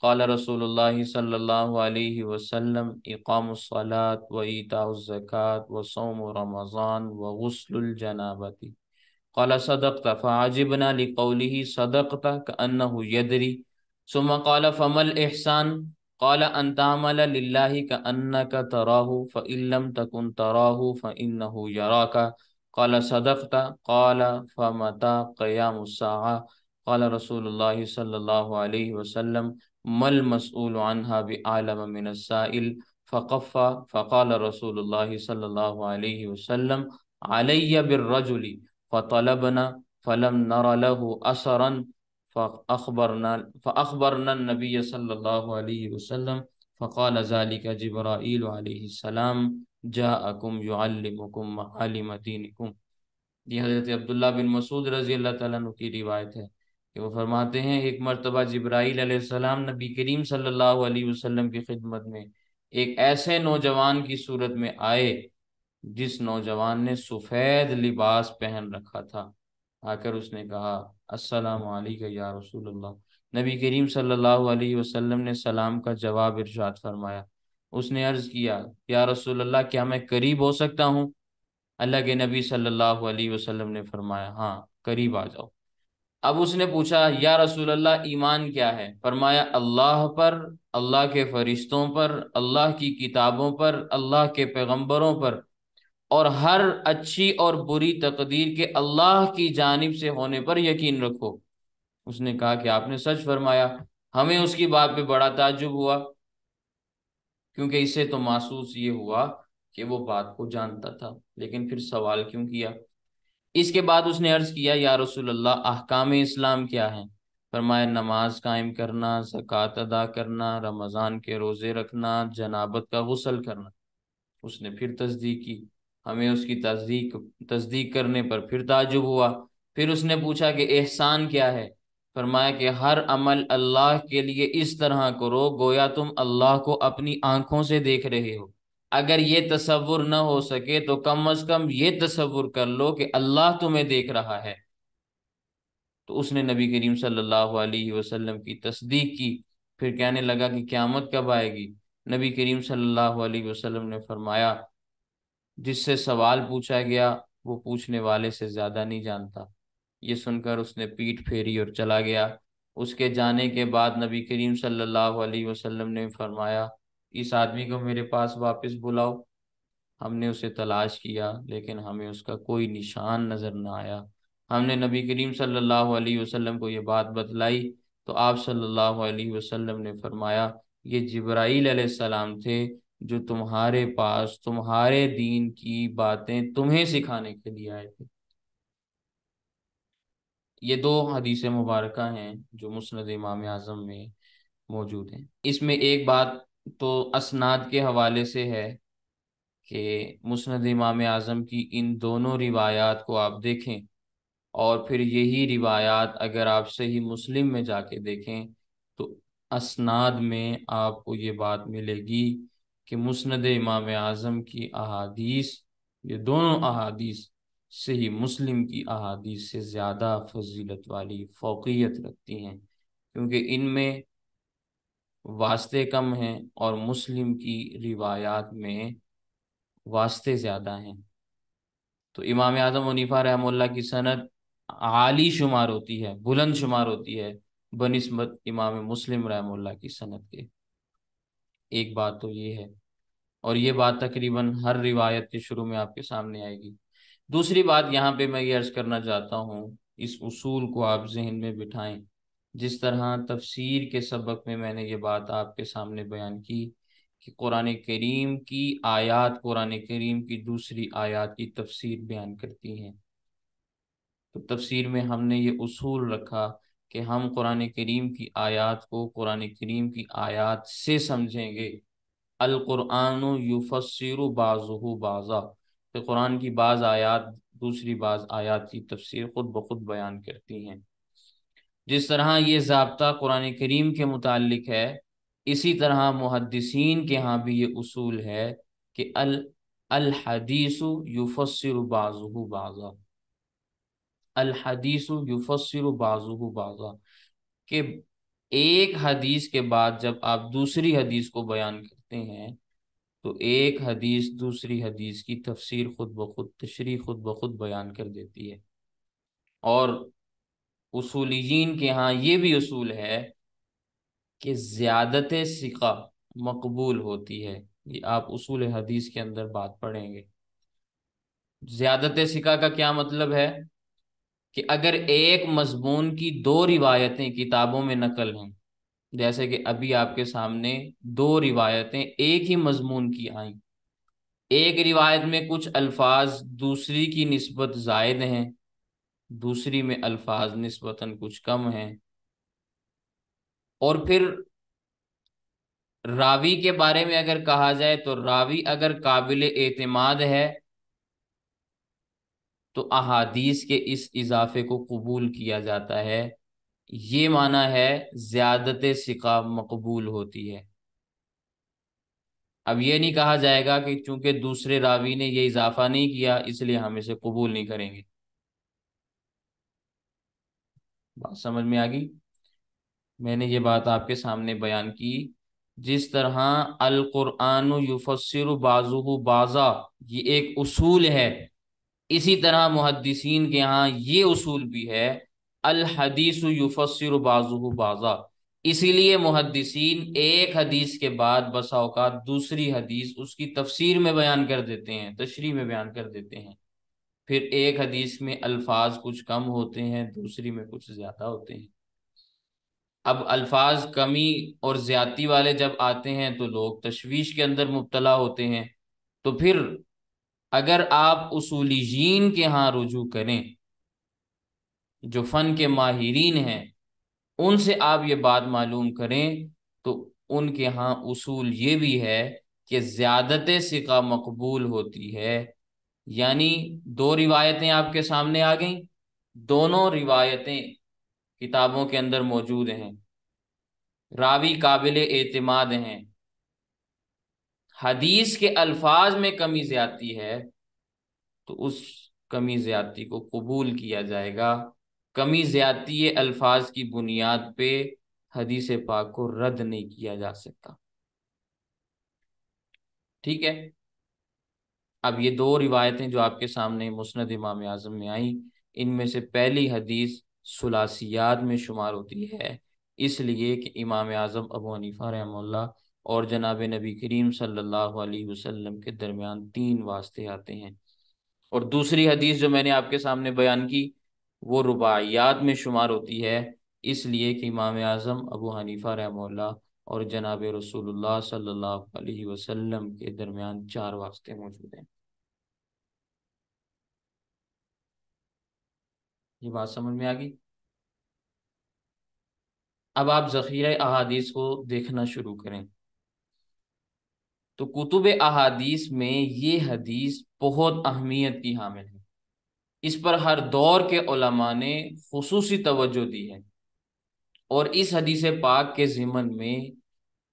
قال رسول الله صلى الله عليه وسلم إقام الصلاة وإيتاء الزكاة وصوم رمضان وغسل الجنابة، قال صدقت، فعجبنا لقوله صدقت كأنه يدري، ثم قال فما الإحسان، قال أن تعمل لله كأنك تراه فإن لم تكن تراه فإنه يراك، قال صدقت، قال فمتى قيام الساعة، قال رسول الله صلى الله عليه وسلم ما المسؤول عنها بأعلم من السائل، فقف، فقال رسول الله صلى الله عليه وسلم علي بالرجل، فطلبنا فلم نر له اثرا فاخبرنا النبي صلی اللہ علیہ وسلم فقال ذلك جبرائیل علیہ السلام جاءکم یعلمکم معالم دینکم۔ یہ حضرت عبداللہ بن مسعود رضی اللہ تعالیٰ عنہ کی روایت ہے کہ وہ فرماتے ہیں ایک مرتبہ جبرائیل علیہ السلام نبی کریم صلی اللہ علیہ وسلم کی خدمت میں ایک ایسے نوجوان کی صورت میں آئے جس نوجوان نے سفید لباس پہن رکھا تھا۔ آ کر اس نے کہا السلام علیکم یا رسول اللہ۔ نبی کریم صلی اللہ علیہ وسلم نے سلام کا جواب ارشاد فرمایا۔ اس نے عرض کیا یا رسول اللہ کیا میں قریب ہو سکتا ہوں؟ اللہ کے نبی صلی اللہ علیہ وسلم نے فرمایا ہاں قریب آ جاؤ۔ اب اس نے پوچھا یا رسول اللہ ایمان کیا ہے؟ فرمایا اللہ پر، اللہ کے فرشتوں پر، اللہ کی کتابوں پر، اللہ کے پیغمبروں پر، اور ہر اچھی اور بری تقدیر کے اللہ کی جانب سے ہونے پر یقین رکھو۔ اس نے کہا کہ آپ نے سچ فرمایا۔ ہمیں اس کی بات پہ بڑا تعجب ہوا، کیونکہ اس سے تو محسوس یہ ہوا کہ وہ بات کو جانتا تھا، لیکن پھر سوال کیوں کیا؟ اس کے بعد اس نے عرض کیا یا رسول اللہ احکام اسلام کیا ہیں؟ فرمایا نماز قائم کرنا، زکوٰۃ ادا کرنا، رمضان کے روزے رکھنا، جنابت کا غسل کرنا۔ اس نے پھر تصدیق کی۔ ہمیں اس کی تصدیق کرنے پر پھر تعجب ہوا۔ پھر اس نے پوچھا کہ احسان کیا ہے؟ فرمایا کہ ہر عمل اللہ کے لیے اس طرح کرو گویا تم اللہ کو اپنی آنکھوں سے دیکھ رہے ہو۔ اگر یہ تصور نہ ہو سکے تو کم از کم یہ تصور کر لو کہ اللہ تمہیں دیکھ رہا ہے۔ تو اس نے نبی کریم صلی اللہ علیہ وسلم کی تصدیق کی۔ پھر کہنے لگا کہ قیامت کب آئے گی؟ نبی کریم صلی اللہ علیہ وسلم نے فرمایا جس سے سوال پوچھا گیا وہ پوچھنے والے سے زیادہ نہیں جانتا۔ یہ سن کر اس نے پیٹھ پھیری اور چلا گیا۔ اس کے جانے کے بعد نبی کریم صلی اللہ علیہ وسلم نے فرمایا اس آدمی کو میرے پاس واپس بلاؤ۔ ہم نے اسے تلاش کیا لیکن ہمیں اس کا کوئی نشان نظر نہ آیا۔ ہم نے نبی کریم صلی اللہ علیہ وسلم کو یہ بات بتلائی تو آپ صلی اللہ علیہ وسلم نے فرمایا یہ جبرائیل علیہ السلام تھے جو تمہارے پاس تمہارے دین کی باتیں تمہیں سکھانے کے لیے آئے تھے۔ یہ دو حدیث مبارکہ ہیں جو مسند امام اعظم میں موجود ہیں۔ اس میں ایک بات تو اسناد کے حوالے سے ہے کہ مسند امام اعظم کی ان دونوں روایات کو آپ دیکھیں اور پھر یہی روایات اگر آپ صحیح مسلم میں جا کے دیکھیں تو اسناد میں آپ کو یہ بات ملے گی کہ مسند امام اعظم کی احادیث، یہ دونوں احادیث صحیح مسلم کی احادیث سے زیادہ فضیلت والی فوقیت رکھتی ہیں، کیونکہ ان میں واسطے کم ہیں اور مسلم کی روایات میں واسطے زیادہ ہیں۔ تو امام اعظم حنیفہ رحمہ اللہ کی سند عالی شمار ہوتی ہے، بلند شمار ہوتی ہے بنسبت امام مسلم رحمہ اللہ کی سند کے۔ ایک بات تو یہ ہے، اور یہ بات تقریباً ہر روایت کے شروع میں آپ کے سامنے آئے گی۔ دوسری بات یہاں پہ میں یہ عرض کرنا چاہتا ہوں، اس اصول کو آپ ذہن میں بٹھائیں۔ جس طرح تفسیر کے سبق میں نے یہ بات آپ کے سامنے بیان کی کہ قرآن کریم کی آیات قرآن کریم کی دوسری آیات کی تفسیر بیان کرتی ہیں، تو تفسیر میں ہم نے یہ اصول رکھا کہ ہم قرآن کریم کی آیات کو قرآن کریم کی آیات سے سمجھیں گے۔ القرآن یفسر بعضہ بعضا، کہ قرآن کی بعض آیات دوسری بعض آیات کی تفسیر خود بخود بیان کرتی ہیں۔ جس طرح یہ ضابطہ قرآن کریم کے متعلق ہے، اسی طرح محدثین کے ہاں بھی یہ اصول ہے کہ الحدیث یفسر بعضہ بعضا، الحدیث یفسر بعضہ بعضا، کہ ایک حدیث کے بعد جب آپ دوسری حدیث کو بیان کرتے ہیں تو ایک حدیث دوسری حدیث کی تفسیر خود بخود، تشریح خود بخود بیان کر دیتی ہے۔ اور اصولیین کے ہاں یہ بھی اصول ہے کہ زیادت ثقہ مقبول ہوتی ہے۔ یہ آپ اصول حدیث کے اندر بات پڑھیں گے۔ زیادت ثقہ کا کیا مطلب ہے؟ کہ اگر ایک مضمون کی دو روایتیں کتابوں میں نقل ہیں، جیسے کہ ابھی آپ کے سامنے دو روایتیں ایک ہی مضمون کی آئیں، ایک روایت میں کچھ الفاظ دوسری کی نسبت زائد ہیں، دوسری میں الفاظ نسبتاً کچھ کم ہیں، اور پھر راوی کے بارے میں اگر کہا جائے تو راوی اگر قابل اعتماد ہے تو احادیث کے اس اضافے کو قبول کیا جاتا ہے، یہ معنی ہے زیادت ثقہ مقبول ہوتی ہے۔ اب یہ نہیں کہا جائے گا کہ چونکہ دوسرے راوی نے یہ اضافہ نہیں کیا اس لیے ہم اسے قبول نہیں کریں گے۔ بات سمجھ میں آ گئی؟ میں نے یہ بات آپ کے سامنے بیان کی، جس طرح القرآن یفسر بعضہ بعضا یہ ایک اصول ہے، اسی طرح محدثین کے ہاں یہ اصول بھی ہے، الحدیث یفسر بعضہ بعضا، اسی لیے محدثین ایک حدیث کے بعد بسا اوقات دوسری حدیث اس کی تفسیر میں بیان کر دیتے ہیں، تشریح میں بیان کر دیتے ہیں۔ پھر ایک حدیث میں الفاظ کچھ کم ہوتے ہیں، دوسری میں کچھ زیادہ ہوتے ہیں۔ اب الفاظ کمی اور زیادتی والے جب آتے ہیں تو لوگ تشویش کے اندر مبتلا ہوتے ہیں۔ تو پھر اگر آپ اصولیین کے ہاں رجوع کریں، جو فن کے ماہرین ہیں، ان سے آپ یہ بات معلوم کریں تو ان کے ہاں اصول یہ بھی ہے کہ زیادت ثقہ مقبول ہوتی ہے، یعنی دو روایتیں آپ کے سامنے آ گئیں، دونوں روایتیں کتابوں کے اندر موجود ہیں، راوی قابل اعتماد ہیں، حدیث کے الفاظ میں کمی زیادتی ہے تو اس کمی زیادتی کو قبول کیا جائے گا، کمی زیادتی الفاظ کی بنیاد پہ حدیث پاک کو رد نہیں کیا جا سکتا۔ ٹھیک ہے؟ اب یہ دو روایتیں جو آپ کے سامنے مسند امام اعظم میں آئیں، ان میں سے پہلی حدیث ثلاثیات میں شمار ہوتی ہے، اس لیے کہ امام اعظم ابو حنیفہ رحمہ اللہ اور جناب نبی کریم صلی اللہ علیہ وسلم کے درمیان 3 واسطے آتے ہیں، اور دوسری حدیث جو میں نے آپ کے سامنے بیان کی وہ رباعیات میں شمار ہوتی ہے، اس لیے کہ امام اعظم ابو حنیفہ رحمہ اللہ اور جناب رسول اللہ صلی اللہ علیہ وسلم کے درمیان 4 واسطے موجود ہیں۔ یہ بات سمجھ میں آ گئی؟ اب آپ ذخیرہ احادیث کو دیکھنا شروع کریں تو کتب احادیث میں یہ حدیث بہت اہمیت کی حامل ہے، اس پر ہر دور کے علماء نے خصوصی توجہ دی ہے، اور اس حدیث پاک کے ضمن میں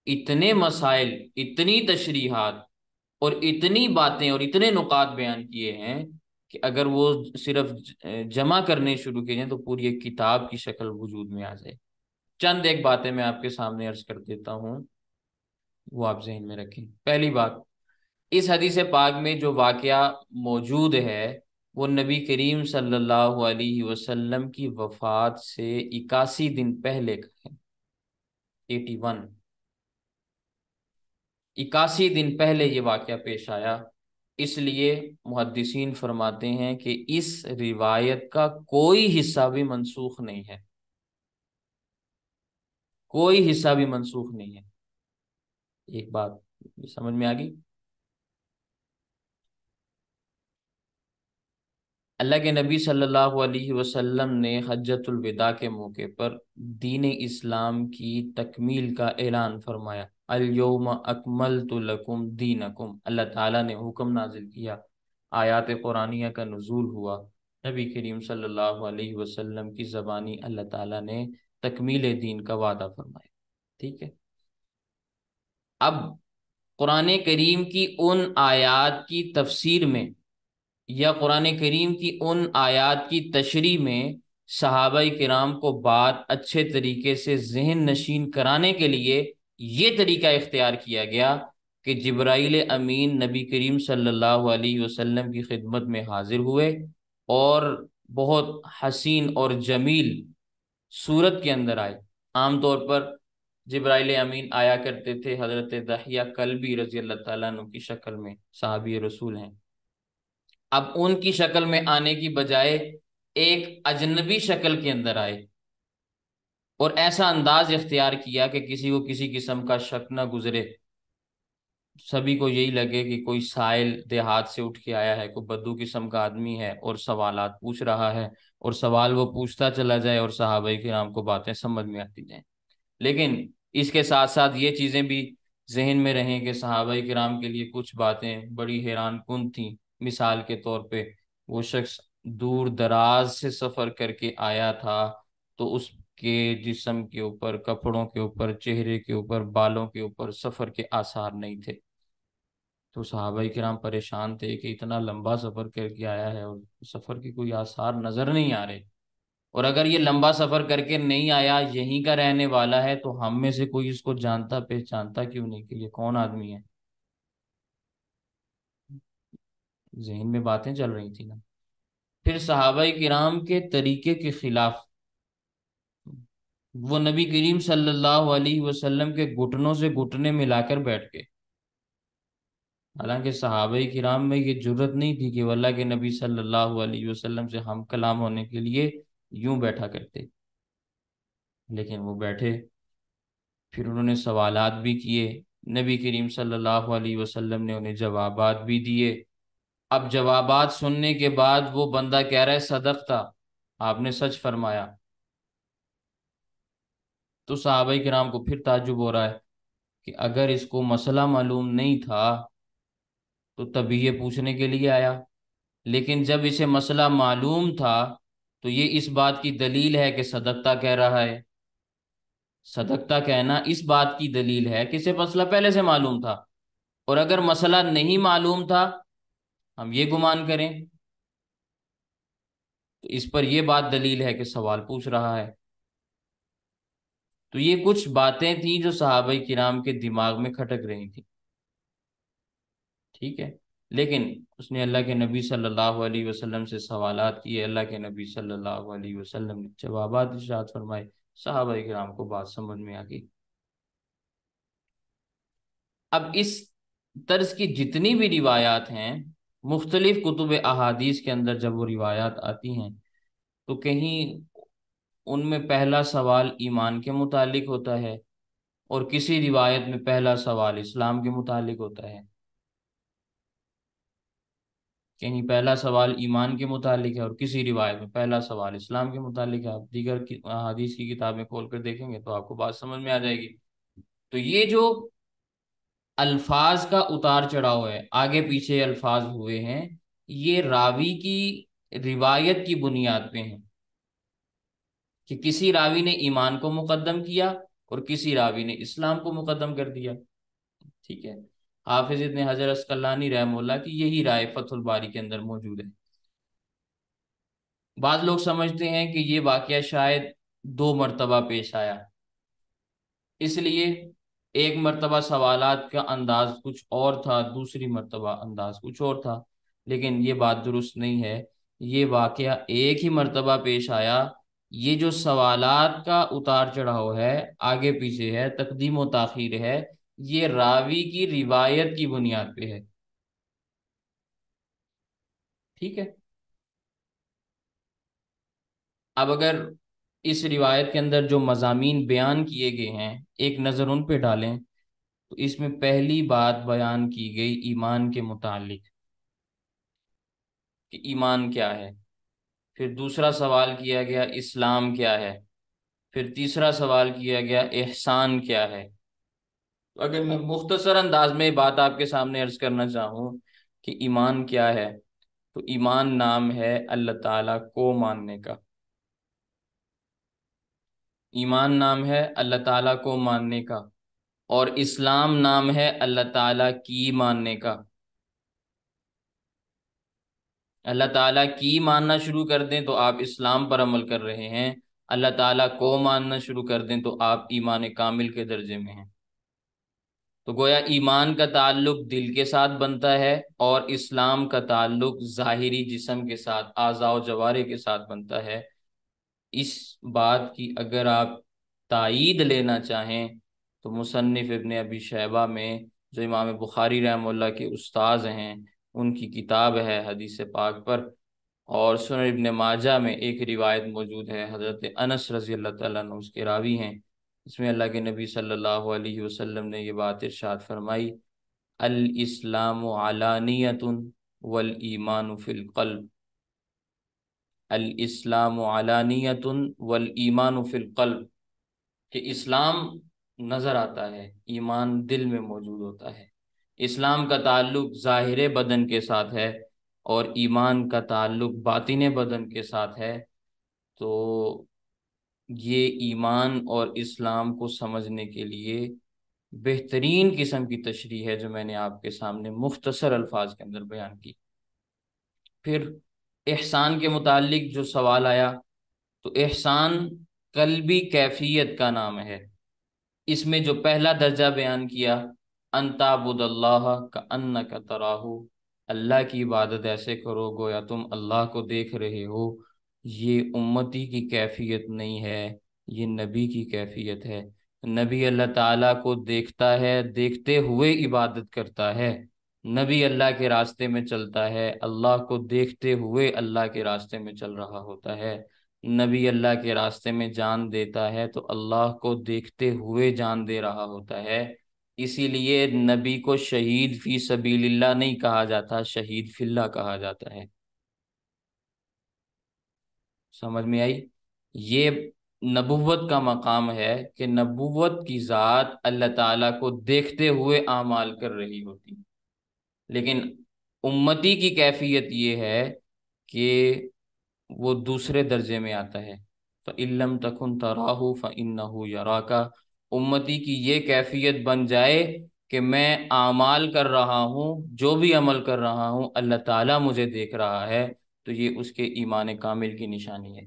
اتنے مسائل، اتنی تشریحات اور اتنی باتیں اور اتنے نکات بیان کیے ہیں کہ اگر وہ صرف جمع کرنے شروع کیے جائیں تو پوری ایک کتاب کی شکل وجود میں آ جائے۔ چند ایک باتیں میں آپ کے سامنے عرض کر دیتا ہوں، وہ آپ ذہن میں رکھیں۔ پہلی بات، اس حدیث پاک میں جو واقعہ موجود ہے وہ نبی کریم صلی اللہ علیہ وسلم کی وفات سے 81 دن پہلے کا ہے، 81 دن پہلے یہ واقعہ پیش آیا، اس لیے محدثین فرماتے ہیں کہ اس روایت کا کوئی حصہ بھی منسوخ نہیں ہے، کوئی حصہ بھی منسوخ نہیں ہے۔ ایک بات سمجھ میں آ گئی؟ اللہ کے نبی صلی اللہ علیہ وسلم نے حجۃ الوداع کے موقع پر دین اسلام کی تکمیل کا اعلان فرمایا، الیوم اکملت لکم دینکم، اللہ تعالیٰ نے حکم نازل کیا، آیات قرآنیہ کا نزول ہوا، نبی کریم صلی اللہ علیہ وسلم کی زبانی اللہ تعالیٰ نے تکمیل دین کا وعدہ فرمایا۔ ٹھیک ہے؟ اب قرآن کریم کی ان آیات کی تفسیر میں یا قرآن کریم کی ان آیات کی تشریح میں صحابہ کرام کو بات اچھے طریقے سے ذہن نشین کرانے کے لیے یہ طریقہ اختیار کیا گیا کہ جبرائیل امین نبی کریم صلی اللہ علیہ وسلم کی خدمت میں حاضر ہوئے، اور بہت حسین اور جمیل صورت کے اندر آئے۔ عام طور پر جبرائیل امین آیا کرتے تھے حضرت دحیہ کلبی رضی اللہ تعالیٰ عنہ کی شکل میں، صحابی رسول ہیں۔ اب ان کی شکل میں آنے کی بجائے ایک اجنبی شکل کے اندر آئے، اور ایسا انداز اختیار کیا کہ کسی کو کسی قسم کا شک نہ گزرے، سبھی کو یہی لگے کہ کوئی سائل دیہات سے اٹھ کے آیا ہے، کوئی بدو قسم کا آدمی ہے اور سوالات پوچھ رہا ہے، اور سوال وہ پوچھتا چلا جائے اور صحابہ کرام کو باتیں سمجھ میں آتی جائیں۔ لیکن اس کے ساتھ ساتھ یہ چیزیں بھی ذہن میں رہیں کہ صحابہ کرام کے لیے کچھ باتیں بڑی حیران کن تھیں۔ مثال کے طور پہ وہ شخص دور دراز سے سفر کر کے آیا تھا، تو اس کے جسم کے اوپر، کپڑوں کے اوپر، چہرے کے اوپر، بالوں کے اوپر سفر کے آثار نہیں تھے۔ تو صحابہ کرام پریشان تھے کہ اتنا لمبا سفر کر کے آیا ہے اور سفر کے کوئی آثار نظر نہیں آ رہے، اور اگر یہ لمبا سفر کر کے نہیں آیا، یہیں کا رہنے والا ہے، تو ہم میں سے کوئی اس کو جانتا پہچانتا کیوں نہیں کہ یہ کون آدمی ہے؟ ذہن میں باتیں چل رہی تھی نا۔ پھر صحابہ کرام کے طریقے کے خلاف وہ نبی کریم صلی اللہ علیہ وسلم کے گھٹنوں سے گھٹنے ملا کر بیٹھ گئے۔ حالانکہ صحابہ کرام میں یہ جرت نہیں تھی کہ وہ اللہ کے نبی صلی اللہ علیہ وسلم سے ہم کلام ہونے کے لیے یوں بیٹھا کرتے، لیکن وہ بیٹھے۔ پھر انہوں نے سوالات بھی کیے، نبی کریم صلی اللہ علیہ وسلم نے انہیں جوابات بھی دیے۔ اب جوابات سننے کے بعد وہ بندہ کہہ رہا ہے صدقتا، آپ نے سچ فرمایا۔ تو صحابہ کرام کو پھر تعجب ہو رہا ہے کہ اگر اس کو مسئلہ معلوم نہیں تھا تو تبھی یہ پوچھنے کے لیے آیا، لیکن جب اسے مسئلہ معلوم تھا تو یہ اس بات کی دلیل ہے کہ صدقتا کہہ رہا ہے۔ صدقتا کہنا اس بات کی دلیل ہے کہ اسے مسئلہ پہلے سے معلوم تھا، اور اگر مسئلہ نہیں معلوم تھا، ہم یہ گمان کریں، تو اس پر یہ بات دلیل ہے کہ سوال پوچھ رہا ہے۔ تو یہ کچھ باتیں تھیں جو صحابہ کرام کے دماغ میں کھٹک رہی تھیں، ٹھیک ہے۔ لیکن اس نے اللہ کے نبی صلی اللہ علیہ وسلم سے سوالات کیے، اللہ کے نبی صلی اللہ علیہ وسلم نے جوابات ارشاد فرمائے، صحابہ کرام کو بات سمجھ میں آ گئی۔ اب اس طرز کی جتنی بھی روایات ہیں، مختلف کتب احادیث کے اندر جب وہ روایات آتی ہیں تو کہیں ان میں پہلا سوال ایمان کے متعلق ہوتا ہے، اور کسی روایت میں پہلا سوال اسلام کے متعلق ہوتا ہے، کہیں پہلا سوال ایمان کے متعلق ہے اور کسی روایت میں پہلا سوال اسلام کے متعلق ہے۔ آپ دیگر حدیث کی کتابیں کھول کر دیکھیں گے تو آپ کو بات سمجھ میں آ جائے گی۔ تو یہ جو الفاظ کا اتار چڑھاؤ ہے، آگے پیچھے الفاظ ہوئے ہیں، یہ راوی کی روایت کی بنیاد پہ ہیں، کہ کسی راوی نے ایمان کو مقدم کیا اور کسی راوی نے اسلام کو مقدم کر دیا، ٹھیک ہے۔ حافظ ابن حجر عسقلانی رحمہ اللہ کی یہی رائے فتح الباری کے اندر موجود ہے۔ بعض لوگ سمجھتے ہیں کہ یہ واقعہ شاید 2 مرتبہ پیش آیا، اس لیے ایک مرتبہ سوالات کا انداز کچھ اور تھا، دوسری مرتبہ انداز کچھ اور تھا، لیکن یہ بات درست نہیں ہے۔ یہ واقعہ ایک ہی مرتبہ پیش آیا۔ یہ جو سوالات کا اتار چڑھاؤ ہے، آگے پیچھے ہے، تقدیم و تاخیر ہے، یہ راوی کی روایت کی بنیاد پہ ہے، ٹھیک ہے۔ اب اگر اس روایت کے اندر جو مضامین بیان کیے گئے ہیں ایک نظر ان پہ ڈالیں، تو اس میں پہلی بات بیان کی گئی ایمان کے متعلق کہ ایمان کیا ہے، پھر دوسرا سوال کیا گیا اسلام کیا ہے، پھر تیسرا سوال کیا گیا احسان کیا ہے۔ تو اگر میں مختصر انداز میں بات آپ کے سامنے عرض کرنا چاہوں کہ ایمان کیا ہے، تو ایمان نام ہے اللہ تعالیٰ کو ماننے کا۔ ایمان نام ہے اللہ تعالیٰ کو ماننے کا، اور اسلام نام ہے اللہ تعالیٰ کی ماننے کا۔ اللہ تعالیٰ کی ماننا شروع کر دیں تو آپ اسلام پر عمل کر رہے ہیں، اللہ تعالیٰ کو ماننا شروع کر دیں تو آپ ایمان کامل کے درجے میں ہیں۔ تو گویا ایمان کا تعلق دل کے ساتھ بنتا ہے، اور اسلام کا تعلق ظاہری جسم کے ساتھ، اعضاء و جوارح کے ساتھ بنتا ہے۔ اس بات کی اگر آپ تائید لینا چاہیں تو مصنف ابن ابی شیبہ میں، جو امام بخاری رحمہ اللہ کے استاذ ہیں، ان کی کتاب ہے حدیث پاک پر، اور سنن ابن ماجہ میں ایک روایت موجود ہے، حضرت انس رضی اللہ تعالیٰ عنہ اس کے راوی ہیں، اس میں اللہ کے نبی صلی اللہ علیہ وسلم نے یہ بات ارشاد فرمائی، الاسلام علانیۃ والایمان فی القلب، الاسلام علانیۃ والایمان فی القلب، کہ اسلام نظر آتا ہے، ایمان دل میں موجود ہوتا ہے۔ اسلام کا تعلق ظاہر بدن کے ساتھ ہے اور ایمان کا تعلق باطن بدن کے ساتھ ہے۔ تو یہ ایمان اور اسلام کو سمجھنے کے لیے بہترین قسم کی تشریح ہے جو میں نے آپ کے سامنے مختصر الفاظ کے اندر بیان کی۔ پھر احسان کے متعلق جو سوال آیا، تو احسان قلبی کیفیت کا نام ہے۔ اس میں جو پہلا درجہ بیان کیا، ان تعبد اللہ کأنک تراہ، اللہ کی عبادت ایسے کرو گویا تم اللہ کو دیکھ رہے ہو، یہ امتی کی کیفیت نہیں ہے، یہ نبی کی کیفیت ہے۔ نبی اللہ تعالیٰ کو دیکھتا ہے، دیکھتے ہوئے عبادت کرتا ہے۔ نبی اللہ کے راستے میں چلتا ہے، اللہ کو دیکھتے ہوئے اللہ کے راستے میں چل رہا ہوتا ہے۔ نبی اللہ کے راستے میں جان دیتا ہے تو اللہ کو دیکھتے ہوئے جان دے رہا ہوتا ہے۔ اسی لیے نبی کو شہید فی سبیل اللہ نہیں کہا جاتا، شہید فی اللہ کہا جاتا ہے۔ سمجھ میں آئی؟ یہ نبوت کا مقام ہے کہ نبوت کی ذات اللہ تعالیٰ کو دیکھتے ہوئے اعمال کر رہی ہوتی، لیکن امتی کی کیفیت یہ ہے کہ وہ دوسرے درجے میں آتا ہے۔ فَإِن لَّمْ تَكُن تَرَاهُ فَإِنَّهُ يَرَاكَ، امتی کی یہ کیفیت بن جائے کہ میں اعمال کر رہا ہوں، جو بھی عمل کر رہا ہوں اللہ تعالیٰ مجھے دیکھ رہا ہے، تو یہ اس کے ایمان کامل کی نشانی ہے،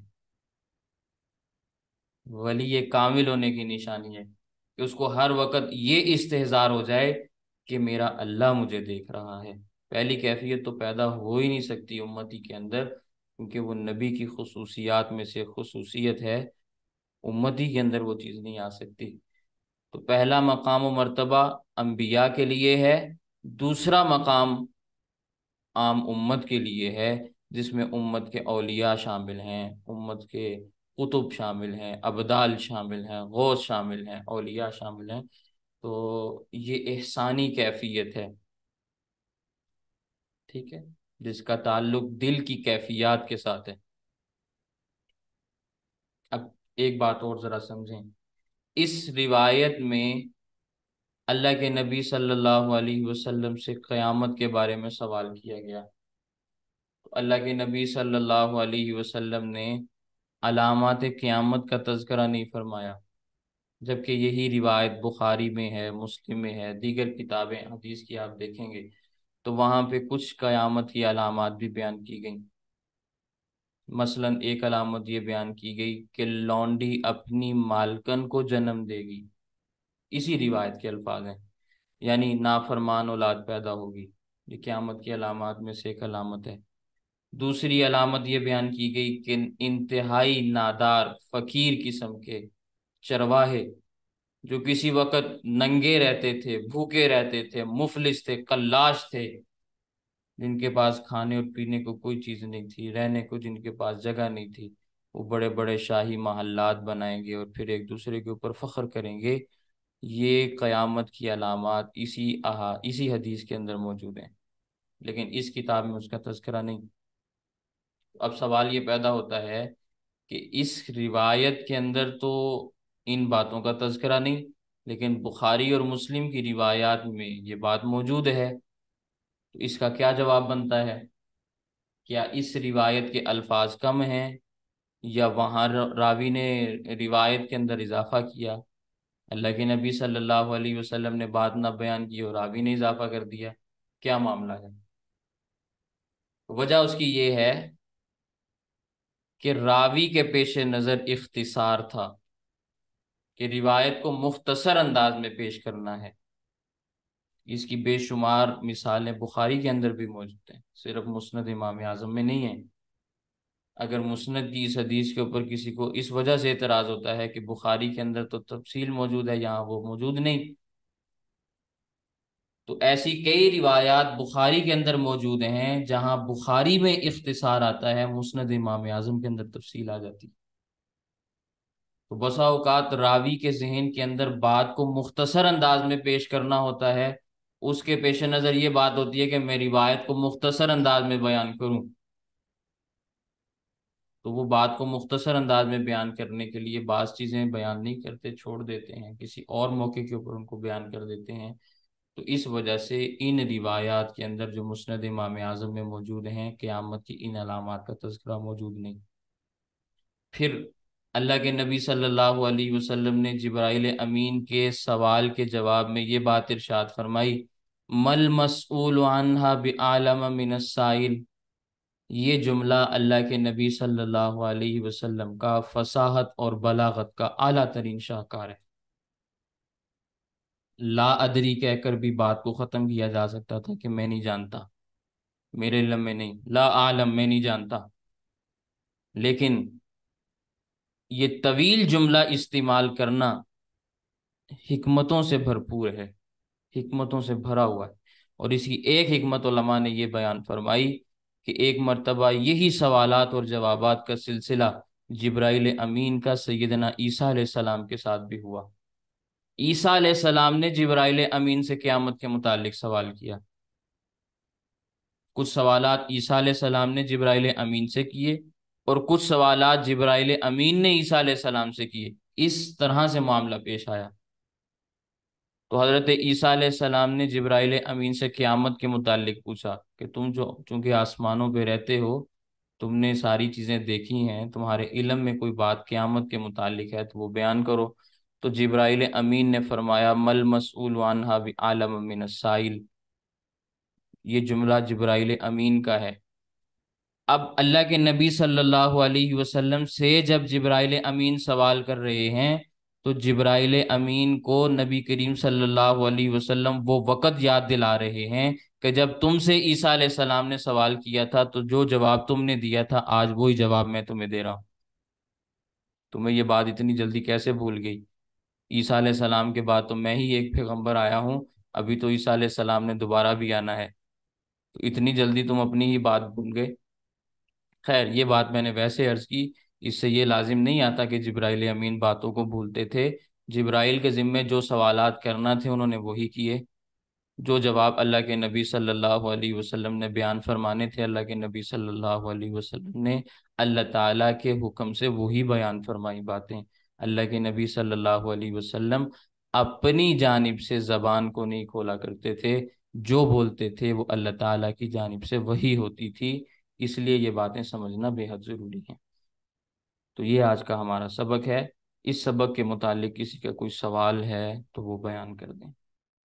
ولی کامل ہونے کی نشانی ہے، کہ اس کو ہر وقت یہ استحضار ہو جائے کہ میرا اللہ مجھے دیکھ رہا ہے۔ پہلی کیفیت تو پیدا ہو ہی نہیں سکتی امتی کے اندر، کیونکہ وہ نبی کی خصوصیات میں سے خصوصیت ہے، امتی کے اندر وہ چیز نہیں آ سکتی۔ تو پہلا مقام و مرتبہ انبیاء کے لیے ہے، دوسرا مقام عام امت کے لیے ہے، جس میں امت کے اولیاء شامل ہیں، امت کے قطب شامل ہیں، ابدال شامل ہیں، غوث شامل ہیں، اولیاء شامل ہیں۔ تو یہ احسانی کیفیت ہے، ٹھیک ہے، جس کا تعلق دل کی کیفیات کے ساتھ ہے۔ اب ایک بات اور ذرا سمجھیں، اس روایت میں اللہ کے نبی صلی اللہ علیہ وسلم سے قیامت کے بارے میں سوال کیا گیا، تو اللہ کے نبی صلی اللہ علیہ وسلم نے علامات قیامت کا تذکرہ نہیں فرمایا، جبکہ یہی روایت بخاری میں ہے، مسلم میں ہے، دیگر کتابیں حدیث کی آپ دیکھیں گے تو وہاں پہ کچھ قیامت کی علامات بھی بیان کی گئیں۔ مثلا ایک علامت یہ بیان کی گئی کہ لونڈی اپنی مالکن کو جنم دے گی، اسی روایت کے الفاظ ہیں، یعنی نافرمان اولاد پیدا ہوگی، یہ قیامت کی علامات میں سے ایک علامت ہے۔ دوسری علامت یہ بیان کی گئی کہ انتہائی نادار فقیر قسم کے چرواہے، جو کسی وقت ننگے رہتے تھے، بھوکے رہتے تھے، مفلس تھے، کلاش تھے، جن کے پاس کھانے اور پینے کو کوئی چیز نہیں تھی، رہنے کو جن کے پاس جگہ نہیں تھی، وہ بڑے بڑے شاہی محلات بنائیں گے اور پھر ایک دوسرے کے اوپر فخر کریں گے۔ یہ قیامت کی علامات اسی حدیث کے اندر موجود ہیں، لیکن اس کتاب میں اس کا تذکرہ نہیں۔ اب سوال یہ پیدا ہوتا ہے کہ اس روایت کے اندر تو ان باتوں کا تذکرہ نہیں، لیکن بخاری اور مسلم کی روایات میں یہ بات موجود ہے، تو اس کا کیا جواب بنتا ہے؟ کیا اس روایت کے الفاظ کم ہیں، یا وہاں راوی نے روایت کے اندر اضافہ کیا؟ اللہ کے نبی صلی اللہ علیہ وسلم نے بات نہ بیان کی اور راوی نے اضافہ کر دیا، کیا معاملہ ہے؟ وجہ اس کی یہ ہے کہ راوی کے پیش نظر اختصار تھا، کہ روایت کو مختصر انداز میں پیش کرنا ہے۔ اس کی بے شمار مثالیں بخاری کے اندر بھی موجود ہیں، صرف مسند امام اعظم میں نہیں ہیں۔ اگر مسند کی اس حدیث کے اوپر کسی کو اس وجہ سے اعتراض ہوتا ہے کہ بخاری کے اندر تو تفصیل موجود ہے، یہاں وہ موجود نہیں، تو ایسی کئی روایات بخاری کے اندر موجود ہیں جہاں بخاری میں اختصار آتا ہے، مسند امام اعظم کے اندر تفصیل آ جاتی ہے۔ تو بسا اوقات راوی کے ذہن کے اندر بات کو مختصر انداز میں پیش کرنا ہوتا ہے، اس کے پیش نظر یہ بات ہوتی ہے کہ میں روایت کو مختصر انداز میں بیان کروں، تو وہ بات کو مختصر انداز میں بیان کرنے کے لیے بعض چیزیں بیان نہیں کرتے، چھوڑ دیتے ہیں، کسی اور موقع کے اوپر ان کو بیان کر دیتے ہیں۔ تو اس وجہ سے ان روایات کے اندر جو مسند امام اعظم میں موجود ہیں، قیامت کی ان علامات کا تذکرہ موجود نہیں۔ پھر اللہ کے نبی صلی اللہ علیہ وسلم نے جبرائیل امین کے سوال کے جواب میں یہ بات ارشاد فرمائی، مل مسئول عنہا بعالم من السائل۔ یہ جملہ اللہ کے نبی صلی اللہ علیہ وسلم کا فصاحت اور بلاغت کا اعلیٰ ترین شاہکار ہے۔ لا ادری کہہ کر بھی بات کو ختم کیا جا سکتا تھا کہ میں نہیں جانتا، میرے علم میں نہیں، لا عالم میں نہیں جانتا، لیکن یہ طویل جملہ استعمال کرنا حکمتوں سے بھرپور ہے، حکمتوں سے بھرا ہوا ہے۔ اور اس کی ایک حکمت علماء نے یہ بیان فرمائی کہ ایک مرتبہ یہی سوالات اور جوابات کا سلسلہ جبرائیل امین کا سیدنا عیسیٰ علیہ السلام کے ساتھ بھی ہوا۔ عیسیٰ علیہ السلام نے جبرائیل امین سے قیامت کے متعلق سوال کیا، کچھ سوالات عیسیٰ علیہ السلام نے جبرائیل امین سے کیے، اور کچھ سوالات جبرائیل امین نے عیسیٰ علیہ السلام سے کیے۔ اس طرح سے معاملہ پیش آیا۔ تو حضرت عیسیٰ علیہ السلام نے جبرائیل امین سے قیامت کے متعلق پوچھا کہ تم جو چونکہ آسمانوں پہ رہتے ہو، تم نے ساری چیزیں دیکھی ہیں، تمہارے علم میں کوئی بات قیامت کے متعلق ہے تو وہ بیان کرو۔ تو جبرائیل امین نے فرمایا، مل مسئول عنہا بعالم من السائل۔ یہ جملہ جبرائیل امین کا ہے۔ اب اللہ کے نبی صلی اللہ علیہ وسلم سے جب جبرائیل امین سوال کر رہے ہیں، تو جبرائیل امین کو نبی کریم صلی اللہ علیہ وسلم وہ وقت یاد دلا رہے ہیں کہ جب تم سے عیسیٰ علیہ السلام نے سوال کیا تھا تو جو جواب تم نے دیا تھا، آج وہی جواب میں تمہیں دے رہا ہوں۔ تمہیں یہ بات اتنی جلدی کیسے بھول گئی؟ عیسیٰ علیہ السلام کے بعد تو میں ہی ایک پیغمبر آیا ہوں، ابھی تو عیسیٰ علیہ السلام نے دوبارہ بھی آنا ہے، تو اتنی جلدی تم اپنی ہی بات بھول گئے؟ خیر، یہ بات میں نے ویسے عرض کی، اس سے یہ لازم نہیں آتا کہ جبرائیل امین باتوں کو بھولتے تھے۔ جبرائیل کے ذمے جو سوالات کرنا تھے انہوں نے وہی کیے، جو جواب اللہ کے نبی صلی اللہ علیہ وسلم نے بیان فرمانے تھے، اللہ کے نبی صلی اللہ علیہ وسلم نے اللہ تعالیٰ کے حکم سے وہی بیان فرمائی باتیں۔ اللہ کے نبی صلی اللہ علیہ وسلم اپنی جانب سے زبان کو نہیں کھولا کرتے تھے، جو بولتے تھے وہ اللہ تعالیٰ کی جانب سے وحی ہوتی تھی، اس لیے یہ باتیں سمجھنا بے حد ضروری ہیں۔ تو یہ آج کا ہمارا سبق ہے۔ اس سبق کے متعلق کسی کا کوئی سوال ہے تو وہ بیان کر دیں۔